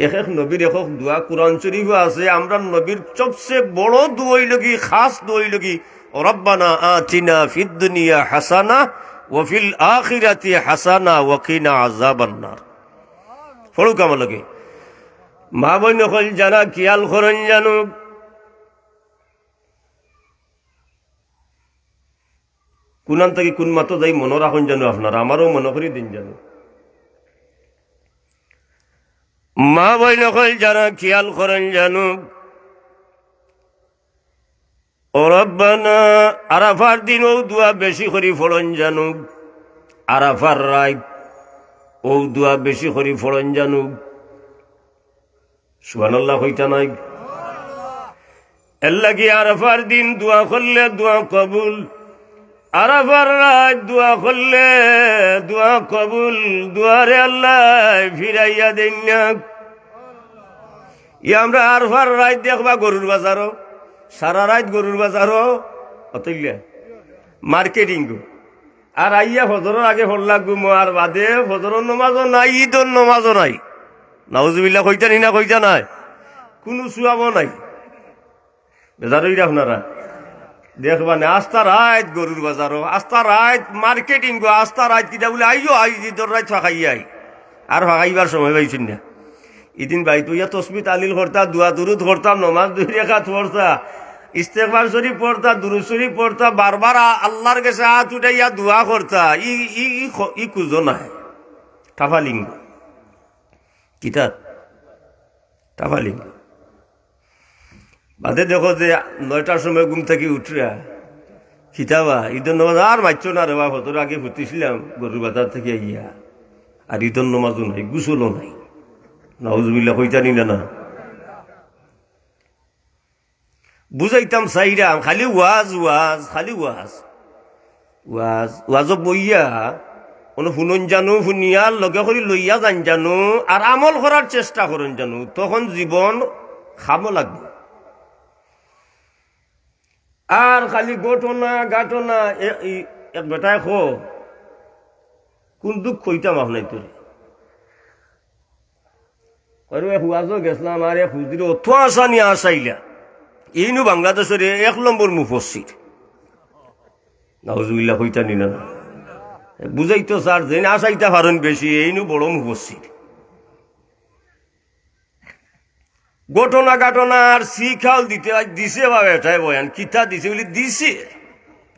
এক এক নবীর এক এক দোয়া কুরআন শরীফে আছে। আমরা নবীর সবচেয়ে বড় দোয়া হইল কি, খাস দোয়া হইল কি রব্বানা আতিনা ফিদ দুনিয়া হাসানা ওয়া ফিল আখিরাতি হাসানা ওয়াকিনা আযাবান নার। ফড়ুক আমার লাগে মা বোন হল যারা খেয়াল করেন জানো, কোনান থেকে কোন মাত্র যাই মনে রাখুন জানো, আপনারা আমারও মনে করি দিন জানো। মা বোন হল যারা খেয়াল করেন জানো, ও রব্বানা আরাফার দিন ও দোয়া বেশি করি ফলন জানু, আরাফার রাত ও দোয়া বেশি করি ফলন জানু। সুবহানাল্লাহ হইতা নাই। এর লাগি আরাফার দিন দোয়া করলে দোয়া কবুল, আরাফার রাত দোয়া করলে দোয়া কবুল। দোয়ারে আল্লাহ ফিরাইয়া দেন না। আমরা আরাফার রাত দেখবা গরুর বাজারও, সারা রাত গরুর বাজারও অতইলে মার্কেটিং, আর আইয়া ফজরের আগে ফল গুমো, আর বাদে ফজরের নমাজও নাই, ঈদের নমাজও নাই। নাউজুবিল্লাহ কইতা নি না কইতা নাই, কোনো চুয়াবো নাই। বেজার হইরা আপনারা দেখবা না আস্তা রাত গরুর বাজারও, আস্তা রাত মার্কেটিং, আস্তা রাত কিটা বলে আইও আই ঈদের রাত ফাঁকাইয়া আই, আর ফাঁকাইবার সময় পাইছেন না। ইদিন বাইতো ইয়া তসবিহ তালিল করতা, দোয়া দুরুদ করতাম, নমাজ 2 রাকাত পড়তা, ইস্তেগফার শরীফ পড়তা, দুরুদ শরীফ পড়তা, বারবার আল্লাহর কাছে হাত উঠাইয়া দোয়া করতা। ই কুজো নাই, টাফালিঙ্গ কিতা টাফালিঙ্গ। বাদে দেখো যে 9টার সময় ঘুম থেকে উঠরা খিতাবা ঈদের নমাজ আর মাইছ না রে বাবা, তোর আগে ঘুরতেছিলাম গরুর বাজার থেকে আইয়া, আর ঈদের নমাজও নাই, গুসলও নাই। নাউজুবিল্লাহ কইতানি না। বুঝাইতাম চাইরাম খালি ওয়াজ ওয়াজ, খালি ওয়াজ ওয়াজ ওয়াজও বইয়া কোনো শুনুন জানো, শুনিয়ার লগে করে লইয়া যান জানো, আর আমল করার চেষ্টা করেন জানো, তখন জীবন খামো লাগবে। আর খালি ঘটনা এক বেটায় কোন দুঃখ কইতাম আপনাই তোর হুয়াজও গেছিলাম, আর এক হুজির অত আশা নিয়ে আসাইলা, এইনু বাংলাদেশের 1 নম্বর মুফাসসির। নাউজুবিল্লাহ কইতানি না। বুঝাইতো স্যার যে আসাইতে পারেন বেশি এইনু বড় মুফসির ঘটনা ঘটনা আর শিখাল দিতে দিছে বা এটাই বয়ান কিতা দিছে বলি দিছে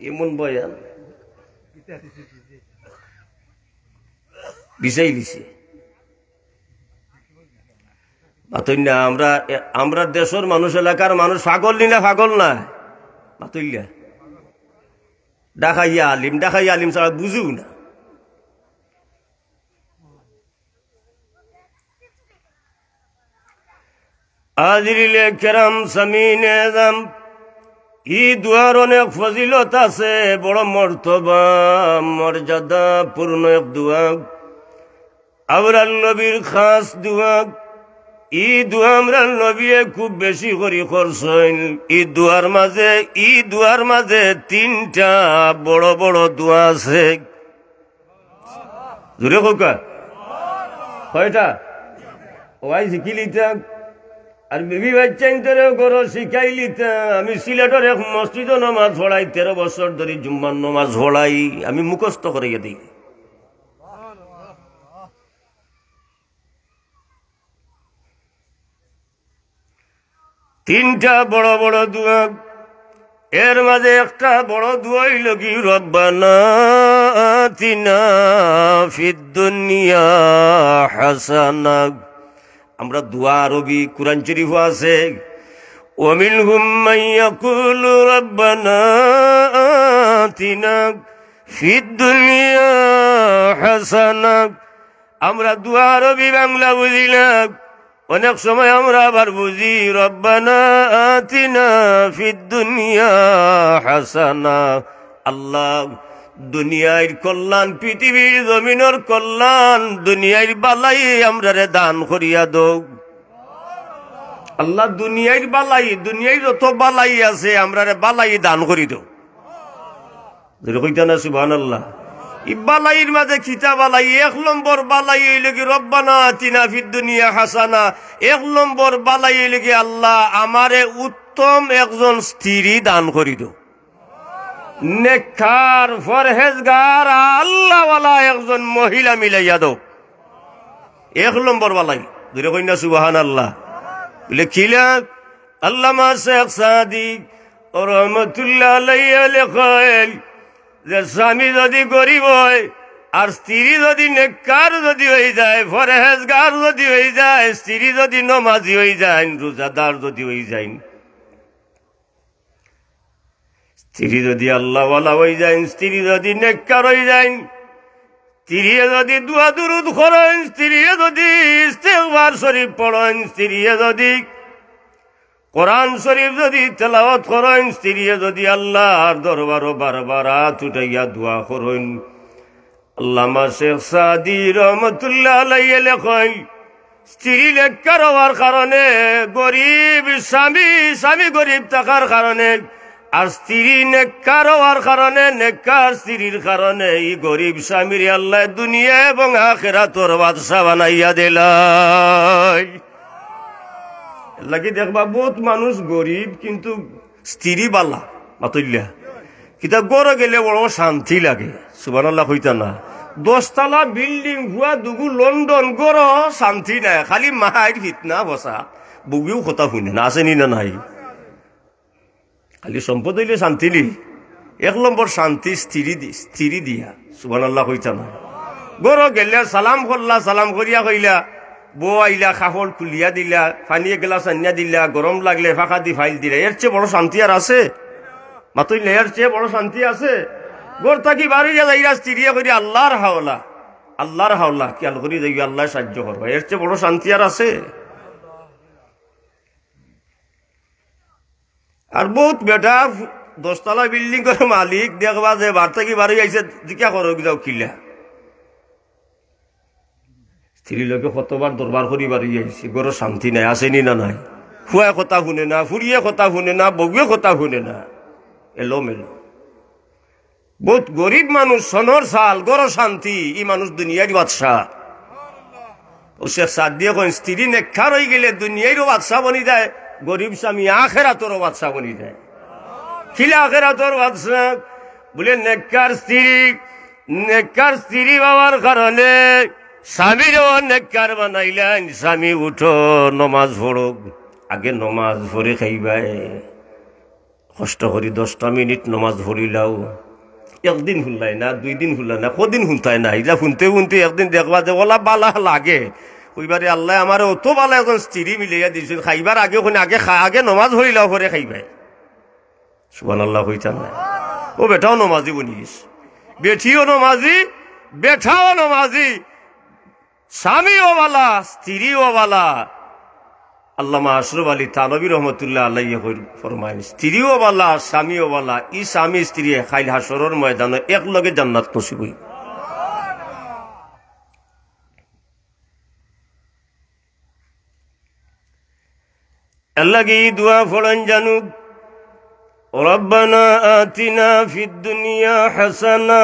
এমন বয়ান বিষয় দিছে মাতইল্লা আমরা দেশের মানুষ এলাকার মানুষ পাগল নি না পাগল না মাতইল্লা ডাকাইয়া আলিম ছাড়া বুঝিও না আজিরিলে কেরাম সামিনে দাম ই দুয়ার অনেক ফজিলত আছে বড় মর্তবা মর্যাদা পূর্ণ এক দুয়া আমরার নবীর খাস দুয়া ই দুয়া আমরার নবীয়ে খুব বেশি করি করছেন ই দুয়ার মাঝে তিনটা বড় বড় দুয়া আছে জোরে কোকা কয়টা ওয়াই শিখিলিতা আর বিবি বাচ্চাইন তোরে গরো শিখাইলি আমি সিলেটের এক মসজিদ নমাজ পড়াই 13 বছর ধরে জুম্মার নমাজ পড়াই আমি মুখস্থ করাইয়া দিই তিনটা বড় বড় দুয়া এর মাঝে একটা বড় দুয়াই লগি রব্বানা আতিনা ফিদ দুনিয়া হাসানা আমরা দুয়া আরবি কুরআন শরীফ আছে ওয়ামিনহুম মান ইয়াকুলু রাব্বানা আতিনা ফিদ দুনিয়া হাসানা আমরা দুয়া আরবি বাংলা বুঝি না অনেক সময় আমরা আবার বুঝি রব্বানা আতিনা ফিদ দুনিয়া হাসানা আল্লাহ দুনিয়ার কল্যাণ পৃথিবীর জমিনের কল্যাণ দুনিয়ার বালাই আমরারে দান করিয়া দৌ আল্লাহ দুনিয়ার বালাই দুনিয়ার যত বালাই আছে আমরারে বালাই দান করি দৌ কইতা না সুবহানাল্লাহ ই বালাইয়ের মাঝে খিতা বালাই 1 নম্বর বালাই হইল কি রব্বানা আতিনা ফিদ দুনিয়া হাসানা 1 নম্বর বালাই হইল কি আল্লাহ আমারে উত্তম একজন স্ত্রী দান করি দৌ নেককার ফরহেজগার আল্লাহওয়ালা একজন মহিলা মিলাইয়া দো 1 নম্বর বালাই দুরে কইনা সুবহানাল্লাহ বলে খিলা আল্লামা শেখ সাদি রহমাতুল্লাহ আলাইহি লেখেন যে স্বামী যদি গরিব হয় আর স্ত্রী যদি নেককার যদি হয়ে যায় ফরহেজগার যদি হয়ে যায় স্ত্রী যদি নমাজি হয়ে যায় রোজাদার যদি হয়ে যায় স্ত্রী যদি আল্লাহওয়ালা হয়ে যায় স্ত্রী যদি নেককার হয়ে যায় স্ত্রী যদি দুয়া দুরুদ করেন স্ত্রী যদি ইস্তেগফার শরীফ পড়েন স্ত্রী যদি কোরআন শরীফ যদি তেলাওয়াত করেন স্ত্রী যদি আল্লাহর দরবারে বারবার হাত উঠাইয়া দোয়া করেন আল্লামা শেখ সাদি রহমাতুল্লাহ আলাইহি লেখেন স্ত্রী নেককার হওয়ার কারণে গরিব স্বামী গরিব থাকার কারণে আর স্ত্রী নেককার হওয়ার কারণে নেককার স্ত্রীর কারণে এই গরিব স্বামীর আল্লাহ দুনিয়া এবং আখিরাতের বাদশা বানাইয়া দিলাই লাগি দেখবা বহুত মানুষ গরিব কিন্তু স্ত্রী বালা মাতইল্লা কিতা গড় গেলে বড় শান্তি লাগে সুবহানাল্লাহ কইতা না 10 তলা বিল্ডিং হুয়া দুগু লন্ডন গড় শান্তি নাই খালি মাহাইর ফিতনা বসা বুগিও কথা শুনে না আসেনি না নাই খালি সম্পদ হইলে শান্তি নি 1 নম্বর শান্তি স্ত্রী দিয়া সুবহানাল্লাহ কইতা না গড় গেলে সালাম করলা সালাম করিয়া কইলা বউ আইলা কাপড় খুলিয়া দিলা পানি গ্লাস আনিয়া দিলা গরম লাগলে ফাঁকা দি ফাইল দিলা এর চেয়ে বড় শান্তি আর আছে মাতইলে এর চেয়ে বড় শান্তি আছে গড় থাকি বাড়িয়া যাইরা স্ত্রীয়া করি আল্লাহর হাওলা খেয়াল করি যাই আল্লাহ সাহায্য করবা এর চেয়ে বড় শান্তি আর আছে আর বহুত বেটা 10 তলা বিল্ডিং এর মালিক দেখবা যে বার থেকে বাড়ি আইছে জিজ্ঞা করো যাও কিলা স্ত্রী লোকে কতবার দরবার করি বাড়ি আইছে গড় শান্তি নাই আসেনি না নাই ফুয়া কথা শুনে না ফুরিয়ে কথা শুনে না বগুয়ে কথা শুনে না এলো মেলো বহুত গরিব মানুষ সনর সাল গড় শান্তি ই মানুষ দুনিয়ার বাদশা ও শেখ সাদিয়ে কোন স্ত্রী নেককার হয়ে গেলে দুনিয়ারও বাদশা বনি যায় গরিব স্বামী আখিরাতেরও বাদশা বনি যায় খিলা আখিরাতের বাদশা বলে নেককার স্ত্রী নেককার স্ত্রী বাবার কারণে স্বামীরও নেককার বানাইলেন। স্বামী উঠো নমাজ পড়ো, আগে নমাজ পড়ে খাইবাই। কষ্ট করি 10টা মিনিট নমাজ পড়িলাও, একদিন শুনলাই না, 2 দিন শুনলাই না, কদিন শুনতাই না। এটা শুনতে শুনতে একদিন দেখবা যে ওলা বালা লাগে। ওইবারে আল্লাহ আমার অত বালা এখন স্ত্রী মিলাইয়া দিয়েছেন, খাইবার আগে ওখানে আগে নমাজ পড়িলাও পরে খাইবাই। সুবহানাল্লাহ কইতা না? ও বেটাও নমাজি বনি গেছে, বেঠিও নমাজি, বেঠাও নমাজি, স্বামীও বালা স্ত্রীও বালা। আল্লামা আশরাফ আলী থানভী রহমতুল্লাহ আলাইহি ফরমায়, স্ত্রীও বালা স্বামীও বালা। ই স্বামী স্ত্রী খাইল হাসরের ময়দানে একলগে জান্নাত নসিব হইব। আল্লাহ কি দুয়া পড়েন জানু, রব্বানা আতিনা ফিদ দুনিয়া হাসানা।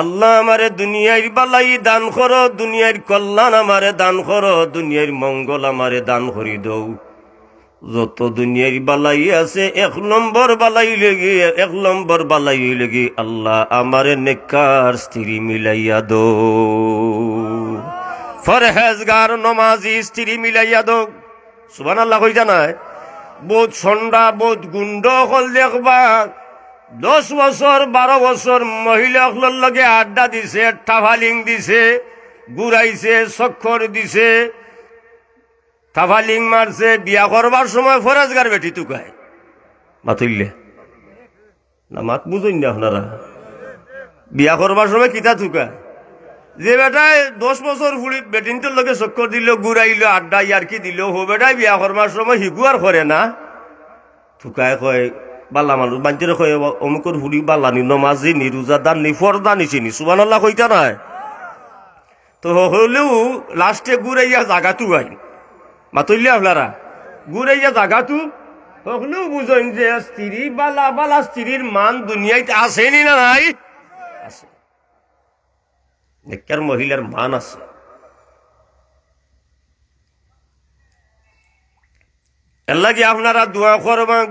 আল্লাহ আমারে দুনিয়ার বালাই দান করো, দুনিয়ার কল্যাণ আমারে দান করো, দুনিয়ার মঙ্গল আমারে দান করি দৌ। যত দুনিয়ার বালাই আছে 1 নম্বর বালাই লেগে, 1 নম্বর বালাই লেগে আল্লাহ আমারে নেককার স্ত্রী মিলাইয়া দো, ফরহেজগার নমাজি স্ত্রী মিলাইয়া দো। সুবহানাল্লাহ কইতা না? বহুত সন্ডা বহুত গুন্ড হল দেখবা 10 বছর 12 বছর মহিলাগুলোর লগে আড্ডা দিছে, ট্রাভেলিং দিছে, ঘুরাইছে, চক্কর দিছে, ট্রাভেলিং মারছে। বিয়া করবার সময় ফরেজগার বেটি তুকায় মাতুইলে না, মাত বুঝুন না আপনারা? বিয়া করবার সময় কিতা তুকায়? যে বেটায় 10 বছর ফুড়ি বেটিনটোর লগে চক্কর দিল, ঘুরাইল, আড্ডা ইয়ারকি দিল, হো বেটায় বিয়া করবার সময় শিকু আর করে না, তুকায় কয় বাল্লা মানুষ বাঞ্চের কয় অমুকর হুড়ি বাল্লানি, নমাজি নি, রোজাদার নি, ফরদা নিছিনি। সুবহানাল্লাহ কইতা নাই? তো হলেও লাস্টে ঘুরাইয়া জাগাতু আই মাতইলে আপনারা, ঘুরাইয়া জাগাতু হলেও বুঝেন যে স্ত্রী বালা বালা স্ত্রীর মান দুনিয়াতে আসেনি না নাই? আছে, নেককার মহিলার মান আছে। আল্লাহ কি আপনারা দোয়া করবেন।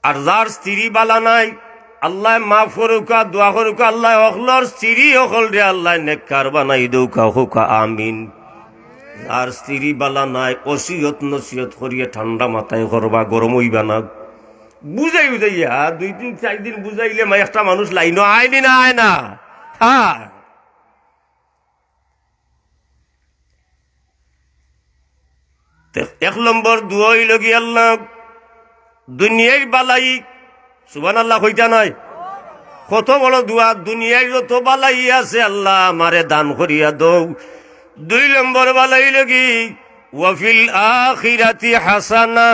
আর যার স্ত্রী বালা নাই আল্লাহ মাফ করুকা, দোয়া করুকা, আল্লাহ অখলর স্ত্রী অখল রে আল্লাহ নেককার বানাই দৌকা হোকা আমিন। যার স্ত্রী বালা নাই ওসিয়ত নসিয়ত করিয়ে ঠান্ডা মাথায় করবা, গরম হইবা না। বুঝাই বুঝাইয়া 2 দিন 4 দিন বুঝাইলে একটা মানুষ লাইন আয়নি না, আয় না। হ্যাঁ, 1 নম্বর দোয়া হইল কি আল্লাহ দুনিয়ার বালাই। সুবহানাল্লাহ কইতা নাই? কত বড় দোয়া, দুনিয়ার যত বালাই আছে আল্লাহ আমারে দান করিয়া দৌ। 2 নম্বর বালাই হইল কি ওয়াফিল আখিরাতি হাসানা,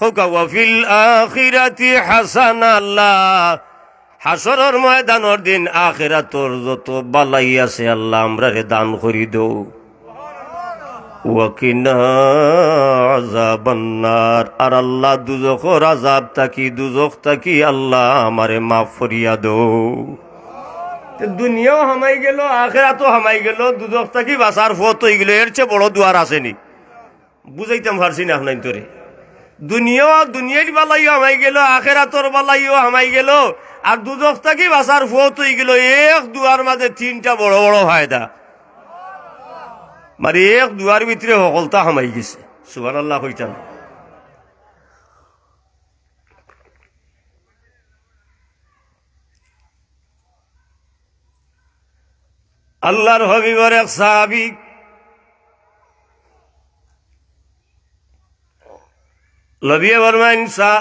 হোকা ওয়াফিল আখিরাতি হাসানা। আল্লাহ হাসরের ময়দানের দিন আখিরাতর যত বালাই আছে আল্লাহ আমরারে দান করি দৌ। ওয়াকিনা আযাবান্নার, আর আল্লাহ দুজখর আযাব তাকি, দুজখ তাকি আল্লাহ আমারে মাফ করিয়া দো। দুনিয়াও হামাই গেল, আখিরাতও হামাই গেল, দুজখ তাকি বাঁচার পথ হয়ে গেল। এর চেয়ে বড় দুয়ার আসেনি? বুঝাইতাম পারছি না আপনার তোরে। দুনিয়ার বালাইও হামাই গেল, আখিরাতর বালাইও হামাই গেল, আর দুজখ তাকি বাঁচার পথ হয়ে গেল। এক দুয়ার মাঝে 3টা বড় বড় ফায়দা, মানে এক দুয়ার ভিতরে সকলতা হামাই গেছে। সুবহানাল্লাহ কইতা না? আল্লাহর হাবিবের এক সাহাবী লবিয়ে ফরমাইন,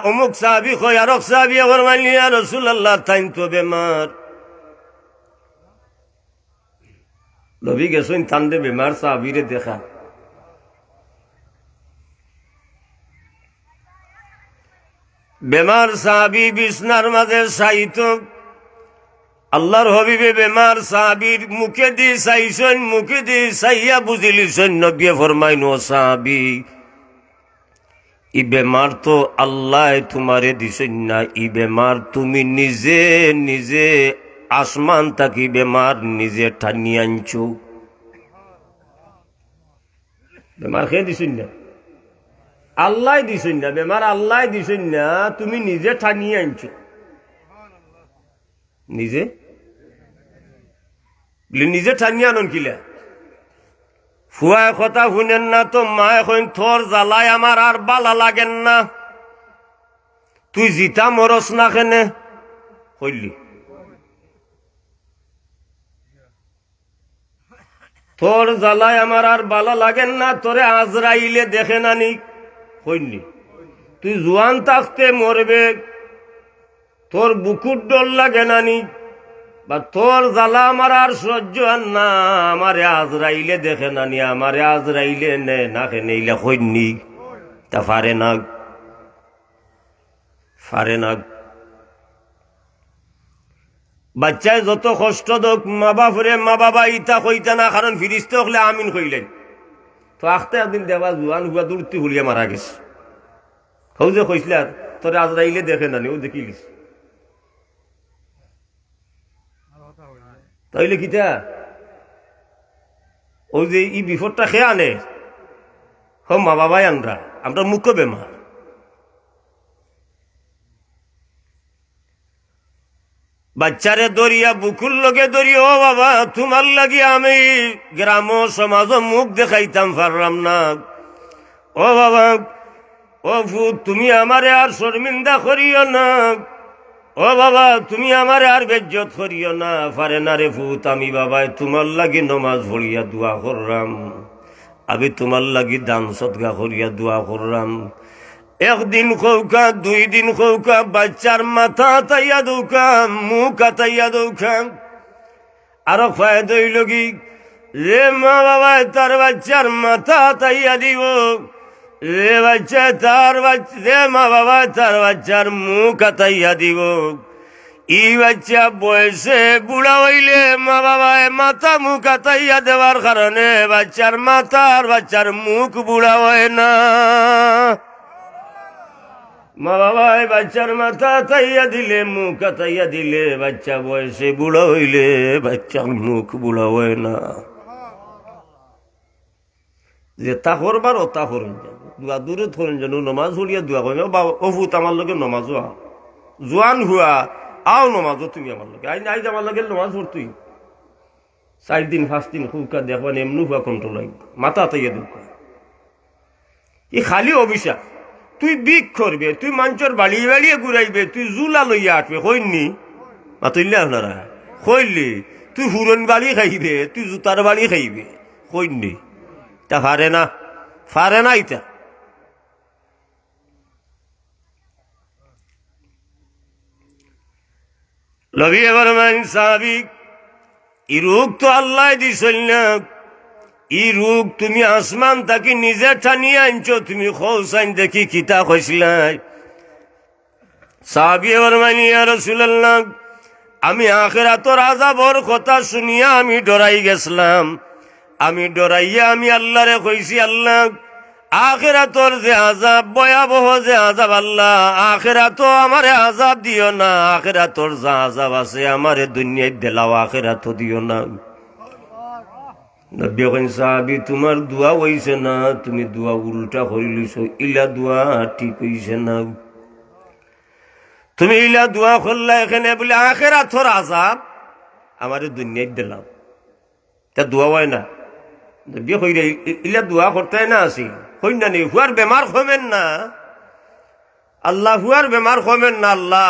অমুক সাহাবী কই আর এক সাহাবী ফরমাইন, ইয়া রাসূলুল্লাহ তাইন তো বেমার। নবী গেছেন তান্দে বেমার সাহাবীরে দেখা। বেমার সাহাবী বিছনার মাঝে শায়িত। আল্লাহর হাবিবে বেমার সাহাবীর মুখে দি চাইছেন, মুখে দি চাইয়া বুঝিলিছেন। নবী ফরমাইন, ও সাহাবী, ই বেমার তো আল্লাহ তোমারে দিছেন না, ই বেমার তুমি নিজে নিজে আসমান তাকি বেমার নিজে টানি আনছো। বেমার খেয়ে দিছেন না, আল্লাহ দিছেন না, বেমার আল্লাহ দিছেন না, তুমি নিজে টানিয়ে আনছো, নিজে বলে নিজে টানিয়া আনন কিলা ফুয়ায় কথা শুনেন না তো মা এখন থর জ্বালায় আমার আর বালা লাগেন না তুই জিতা মরস না কেনে কইলি তোর জ্বালায় আমার আর বালা লাগেন না তোরে আজরাইলে দেখে নানি কইনি তুই জোয়ান থাকতে মরবে তোর বুকুর ডর লাগে নানি বা তোর জ্বালা আমার আর সহ্য আর না আমারে আজরাইলে দেখে নানি আমারে আজরাইলে নে না কেনে ইলা কইনি তা পারে না বাচ্চায় যত কষ্ট দোক মা বাপরে মা বাবা ইতা কইতা না কারণ ফিরিস্তে হলে আমিন কইলেন তো আখতে একদিন দেবা জোয়ান হুয়া দূরতি হুলিয়া মারা গেছে হৌ যে কইসলে আর তোরে আজরাইলে দেখে নানি ও দেখিলিস তাইলে কিতা ওই যে ই বিপদটা খেয়ে আনে হ মা বাবাই আমরা মুখ্য বেমার বাচ্চারে দরিয়া বুকুর লগে দরিয়া ও বাবা তোমার লাগি আমি গ্রাম সমাজ মুখ দেখাইতাম পারলাম না ও বাবা ও ফুট তুমি আমারে আর শর্মিন্দা করিও না ও বাবা তুমি আমারে আর বেজ্জত করিও না পারে না রে ফুট আমি বাবাই তোমার লাগি নমাজ পড়িয়া দোয়া করলাম আমি তোমার লাগি দান সদকা করিয়া দোয়া করলাম একদিন কৌকা দুই দিন কৌকা বাচ্চার মাথা তাইয়া দৌকা মুখ তাইয়া দৌকা আরো ফায়দা হইল কি রে মা বাবা তার বাচ্চার মাথা তাইয়া দিব রে বাচ্চা রে মা বাবা তার বাচ্চার মুখ তাইয়া দিব ই বাচ্চা বয়সে বুড়া হইলে মা বাবায় মাথা মুখ তাইয়া দেওয়ার কারণে বাচ্চার মাথা আর বাচ্চার মুখ বুড়া হয় না মা বাবায় বাচ্চার মাথা তাইয়া দিলে মুখ তাইয়া দিলে বাচ্চা বয়সে বুড়া হইলে বাচ্চার মুখ বুড়া হয় না যে তা করবার ও তা করেন যাবো দুয়া দূরে ধরেন যেন নমাজ হলিয়া দোয়া করেন বাবা অভূত আমার লগে নমাজও আও জোয়ান হুয়া আও নমাজও তুমি আমার লগে আইজ আমার লগে নমাজ পড়তুই 4 দিন 5 দিন হুকা দেখবেন এমনি হুয়া কন্ট্রোল আই মাথা তাইয়া দুকা ই খালি অভিশাপ তুই বিক করবে তুই মানুষের বাড়িয়ে বাড়িয়ে ঘুরাইবে তুই জুলা লইয়া আটবে কইনি মাতইলে আপনারা কইলি তুই হুরন বাড়ি খাইবে তুই জুতার বাড়ি খাইবে কইনি তা ফারে না ইটা লবি এবার সাহাবিক ই রোগ তো আল্লাহ দিছিল না ই রোগ তুমি আসমান তাকে নিজে টানিয়ে আনছো তুমি খোসাইন দেখি কিতা কইছিলাই সাহাবী এবার ইয়া রাসূলুল্লাহ আমি আখিরাতের আযাবের কথা শুনিয়া আমি ডরাই গেছিলাম আমি ডরাইয়া আমি আল্লাহরে কইছি আল্লাহ আখিরাতের যে আযাব ভয়াবহ যে আযাব আল্লাহ আখিরাতো আমারে আযাব দিও না আখিরাতের যা আযাব আছে আমারে দুনিয়ায় দেলাও আখিরাতো দিও না নবী কইন সাহাবী তোমার দোয়া হইছে না তুমি দোয়া উল্টা করিলিছো ইলা দোয়া ঠিক হইছে না তুমি ইলা দোয়া করলা এখানে বলে আখিরাতের আযাব আমারে দুনিয়ায় দেলাও তা দোয়া হয় না নবী কইরে ইলা দোয়া করতে না আসি কই না নি হুয়ার বেমার কমেন না আল্লাহ হুয়ার বেমার কমেন না আল্লাহ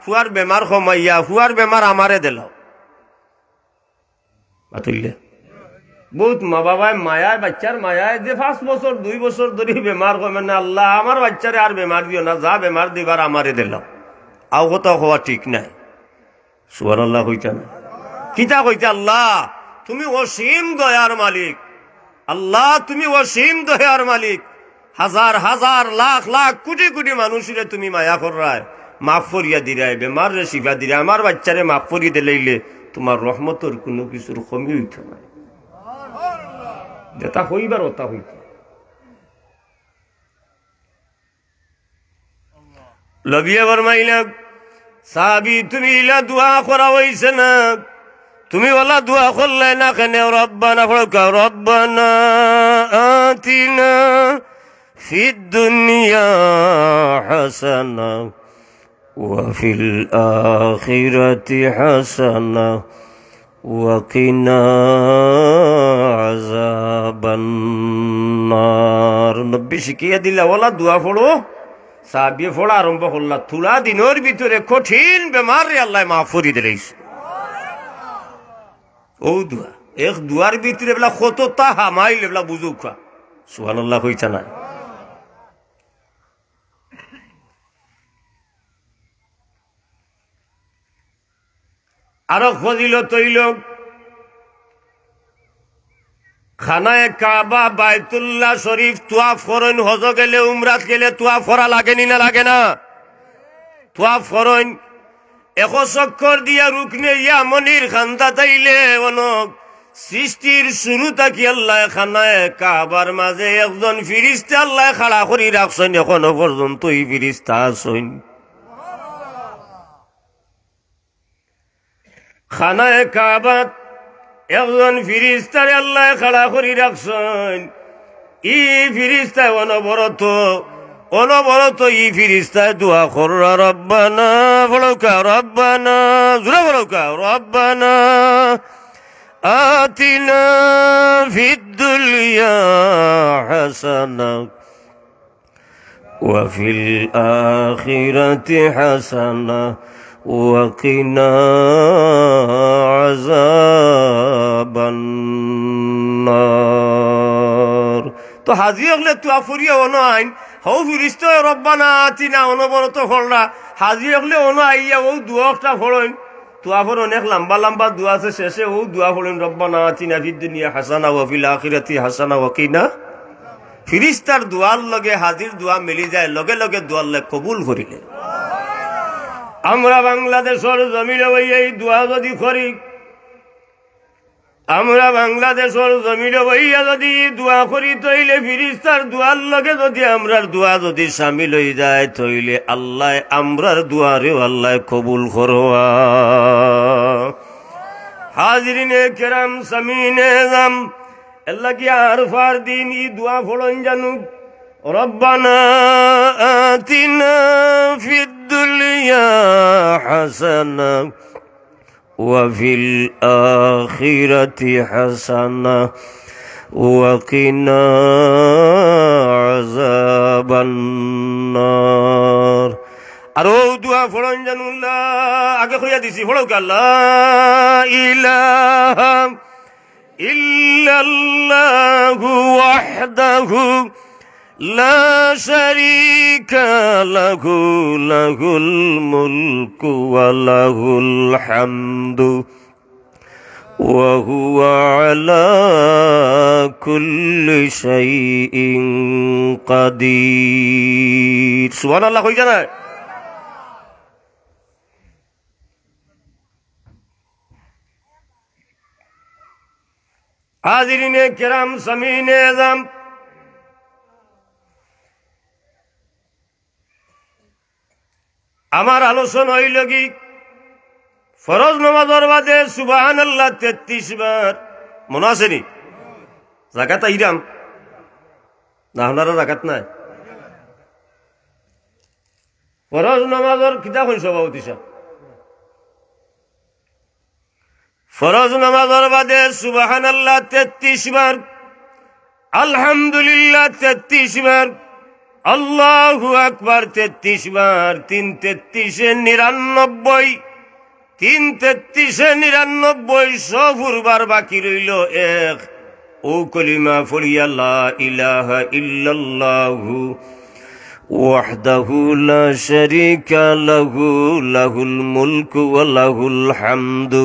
হুয়ার বেমার কমাইয়া হুয়ার বেমার আমারে দেলাও বাতুইলে বহুত মা বাবায় মায়ায় বাচ্চার মায়ায় যে 5 বছর 2 বছর ধরে বেমার কমেন না আল্লাহ আমার বাচ্চারে আর বেমার দিও না যা বেমার দিবার আমারে দিলাও আও কথা হওয়া ঠিক নাই সুবহানাল্লাহ কইতা না কিতা কইতা আল্লাহ তুমি অসীম দয়ার মালিক আল্লাহ তুমি অসীম দয়ার মালিক হাজার হাজার লাখ লাখ কোটি কোটি মানুষের তুমি মায়া করায় মাফ করিয়া দিরাই বেমার রে শিফা দিরা আমার বাচ্চারে মাফ করি দিলাইলে তোমার রহমতের কোনো কিছুর কমি হইতো না যেটা হইবার ওটা হইত লবিয়া ফরমাইলা সাহাবী তুমি ইলা দোয়া করা হইছে না তুমি ওলা দোয়া করলে না কেন রব্বানা ফরকা রব্বানা আতিনা ফিদ দুনিয়া হাসানা ওয়া ফিল আখিরাতি হাসানা وقنا عذاب النار নব্বী শিখিয়ে দিলা ওলা দোয়া পড়ো সাবিয়ে পড়া আরম্ভ করলা তুলা দিনের ভিতরে কঠিন বেমার রে আল্লাহ মাফ করে দিলেস ও দোয়া এক দুয়ার ভিতরে বলা কতটা হামাইল বলা বুঝু খা সুবহানাল্লাহ কইতা না আরো ফজিলত হইল খানায়ে কাবা বাইতুল্লাহ শরীফ তুয়াফ করেন হজ গেলে উমরাত গেলে তুয়াফ করা লাগেনি না লাগে না তুয়াফ করেন 100 চক্কর দিয়া রুকনে ইয়ামনির খান্দা তাইলে অনক সৃষ্টির শুরু থাকি আল্লাহ খানায়ে কাবার মাঝে একজন ফেরেশতা আল্লাহ খাড়া করি রাখছেন এখনো পর্যন্ত এই ফেরেশতা আছেন খানায়ে কাবাত একজন ফিরিস্তারে আল্লাহ খাড়া করি রাখছেন ই ফিরিস্তায় অনবরত ই ফিরিস্তায় দোয়া কররা রব্বানা বড়কা রব্বানা জোরে বড়কা রব্বানা আতিনা ফিদ দুনিয়া হাসানা ওয়া ফিল আখিরাতি হাসানা وقنا عذاب النار তো হাজি হলে তুয়া ফুরিয়ে অন আইন হও ফিরিস্ত রব্বানা আতিনা অনবরত ফলরা হাজি হলে অন আইয়া ও দুয়াটা ফলন তুয়া ফর অনেক লম্বা লম্বা দোয়া আছে শেষে ও দোয়া ফলন রব্বানা আতিনা ফিদ দুনিয়া হাসানা ওয়া ফিল আখিরাতি হাসানা ওয়া কিনা ফিরিস্তার দোয়ার লগে হাজির দোয়া মিলি যায় লগে লগে দোয়ার লে কবুল করিলে আমরা বাংলাদেশের জমিনে ওই এই দোয়া যদি করি আমরা বাংলাদেশের জমিনে বইয়া যদি দোয়া করি তইলে ফিরিস্তার দোয়ার লগে যদি আমরার দোয়া যদি শামিল হয়ে যায় তইলে আল্লাহ আমরার দোয়ারেও আল্লাহ কবুল করবা হাজিরিনে কেরাম সামিনে জাম আল্লাহ কি আরফার দিন ই দোয়া ফলন জানুক ربنا آتنا في الدنيا حسنة وفي الآخرة حسنة وقنا عذاب النار আরো দোয়া ফলন জানুল্লাহ আগে কইয়া দিছি ফলক লা ইলাহা ইল্লাল্লাহু ওয়াহদাহু لا شريك له له الملك وله الحمد وهو على كل شيء قدير سبحان الله কই জানা হাজিরিনে কিরাম সামিনে আযম আমার আলোচনা হইল কি ফরজ নামাজের বাদে সুবহানাল্লাহ 33 বার মনে আছে নি যাকাত আইরাম না আপনারা যাকাত নাই ফরজ নামাজের কিতাব হইছে সভাপতি সাহেব ফরজ নামাজের বাদে সুবহানাল্লাহ 33 বার আলহামদুলিল্লাহ 33 বার আল্লাহু আকবার 33 বার 3 33 99 3 33 99 সফর বার বাকি রইল এক ও কলিমা ফলিয়া লা ইলাহা ইল্লাল্লাহু ওয়াহদাহু লা শারীকা লাহু লাহুল মুলকু ওয়া লাহুল হামদু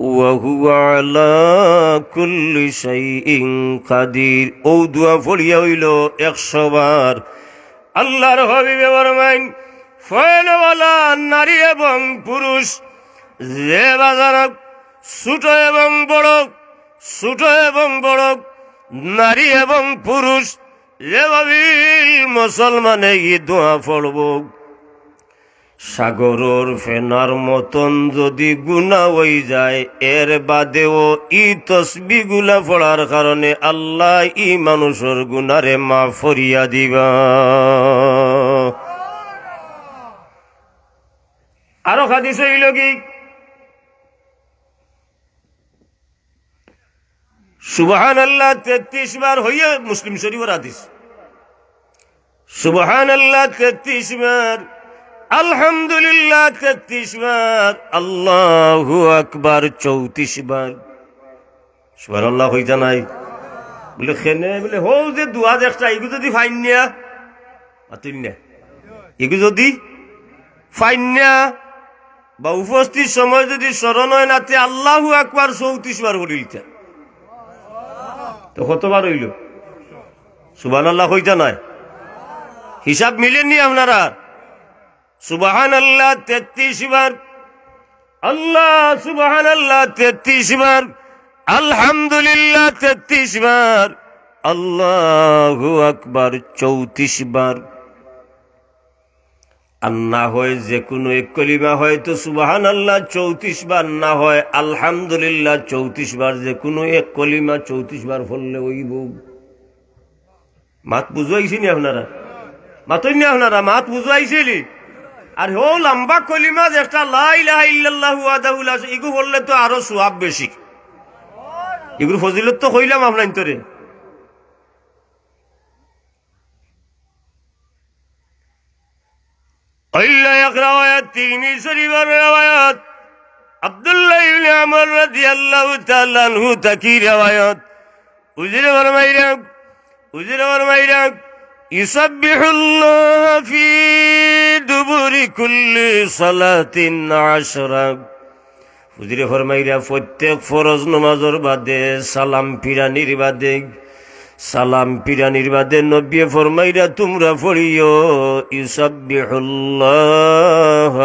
ওয়া হুয়া আলা কুল্লি শাইইন কাদির ও দোয়া ফলিয়া হইল 100 বার আল্লাহর হাবিবে ফরমাইন ফয়লওয়ালা নারী এবং পুরুষ যে বাজারক ছোট এবং বড় নারী এবং পুরুষ যেভাবে মুসলমানে ই দোয়া পড়ব সাগরের ফেনার মতন যদি গুনাহ হয়ে যায় এর বাদেও ই তসবিহ গুলা পড়ার কারণে আল্লাহ ই মানুষের গুনারে মাফ করিয়া দিবা আরো হাদিস হইল কি সুবহানাল্লাহ 33 বার হইয়া মুসলিম শরীফের হাদিস সুবহানাল্লাহ 33 বার আলহামদুলিল্লাহ 33 বার আল্লাহু আকবার 34 বার সুবহানাল্লাহ হইতা নাই বলে খেনে বলে হো যে দুয়া একটা এগু যদি ফাইনিয়া আতুন না এগু যদি ফাইনিয়া বা উপস্থিত সময় যদি স্মরণ হয় নাতে আল্লাহু আকবার 34 বার বলিলতা তো কতবার হইল সুবহানাল্লাহ হইতা নাই হিসাব মিলেননি আপনারা সুবহানাল্লাহ 33 বার আল্লাহ সুবহানাল্লাহ 33 বার আলহামদুলিল্লাহ 33 বার আল্লাহু আকবার 34 বার আর না হয় যে কোনো এক কলিমা হয়তো সুবহানাল্লাহ 34 বার না হয় আলহামদুলিল্লাহ 34 বার যে কোনো এক কলিমা 34 বার পড়লে হইব মাত বুঝাইছেন আপনারা মাতইনি আপনারা মাত বুঝাইছিলি আর হো লম্বা কলিমা যেটা লা ইলাহা ইল্লাল্লাহু ওয়াহদাহু লা শারীকা ইগু বললে তো আরো সওয়াব বেশি এগুলো ফজিলত তো কইলাম আপনার তোরে আল্লাহ এক রাওয়ায়াত তিরমিজি শরীফের রাওয়ায়াত আব্দুল্লাহ ইবনে আমর রাদিয়াল্লাহু তাআলা আনহু তাকি রাওয়ায়াত উজরে ফরমাইরা ইউসাব্বিহুল্লাহ ফি দুবুরি কুল্লি সালাতিন আশরা হুজুরে ফরমাইরা প্রত্যেক ফরজ নামাজের বাদে সালাম ফিরানির বাদে নবী ফরমাইরা তোমরা পড়িও ইউসাব্বিহুল্লাহ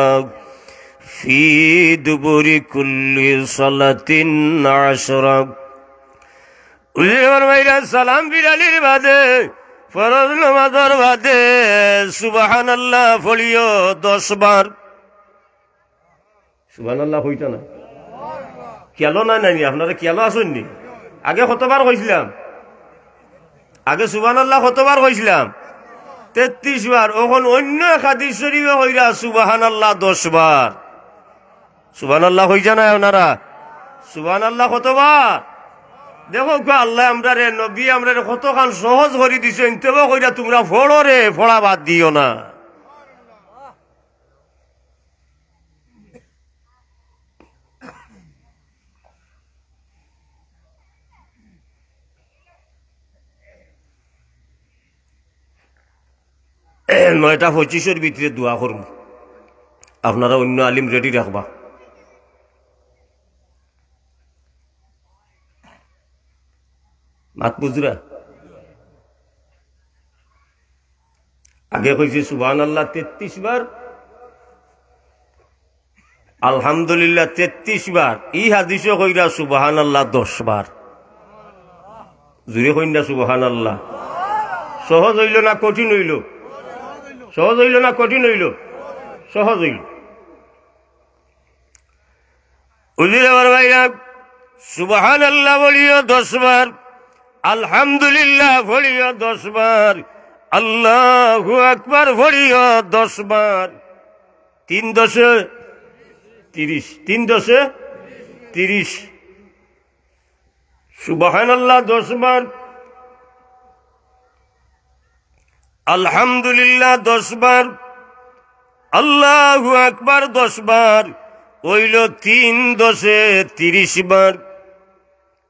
ফি দুবুরি কুল্লি সালাতিন আশরা হুজুরে ফরমাইরা সালাম ফিরানির বাদে ফরজ নামাজের বাদে সুবহানাল্লাহ পড়িও 10 বার সুবহানাল্লাহ হইতা না কেলো নাই আপনারা কেলো আসেননি আগে কতবার কইছিলাম আগে সুবহানাল্লাহ কতবার কইছিলাম 33 বার এখন অন্য এক হাদিস শরীফে হইরা সুবহানাল্লাহ 10 বার সুবহানাল্লাহ হইছা না আপনারা সুবহানাল্লাহ কতবার দেখো আল্লাহ আমরা রে নবী আমরা কতখান সহজ করে দিছেন তবে কইরা তোমরা ফড়ো রে ফড়া বাদ দিও না নয়টা 25 ভিতরে দোয়া করব আপনারা অন্য আলিম রেডি রাখবা মাত বুঝরা আগে কইছি সুবহানাল্লাহ 33 বার আলহামদুলিল্লাহ 33 বার এই হাদিসে কইরা সুবহানাল্লাহ 10 বার জুরে কইনা সুবহানাল্লাহ সহজ হইল না কঠিন হইল সহজ হইল না কঠিন হইল সহজ হইল উজিরে ভাইরা সুবহানাল্লাহ বলিও 10 বার আলহামদুলিল্লাহ বলিও 10 বার আল্লাহু আকবার বলিও 10 বার 3 10 30 3 10 30 সুবহানাল্লাহ 10 বার আলহামদুলিল্লাহ 10 বার আল্লাহু আকবার 10 বার হইল 3 10 30 বার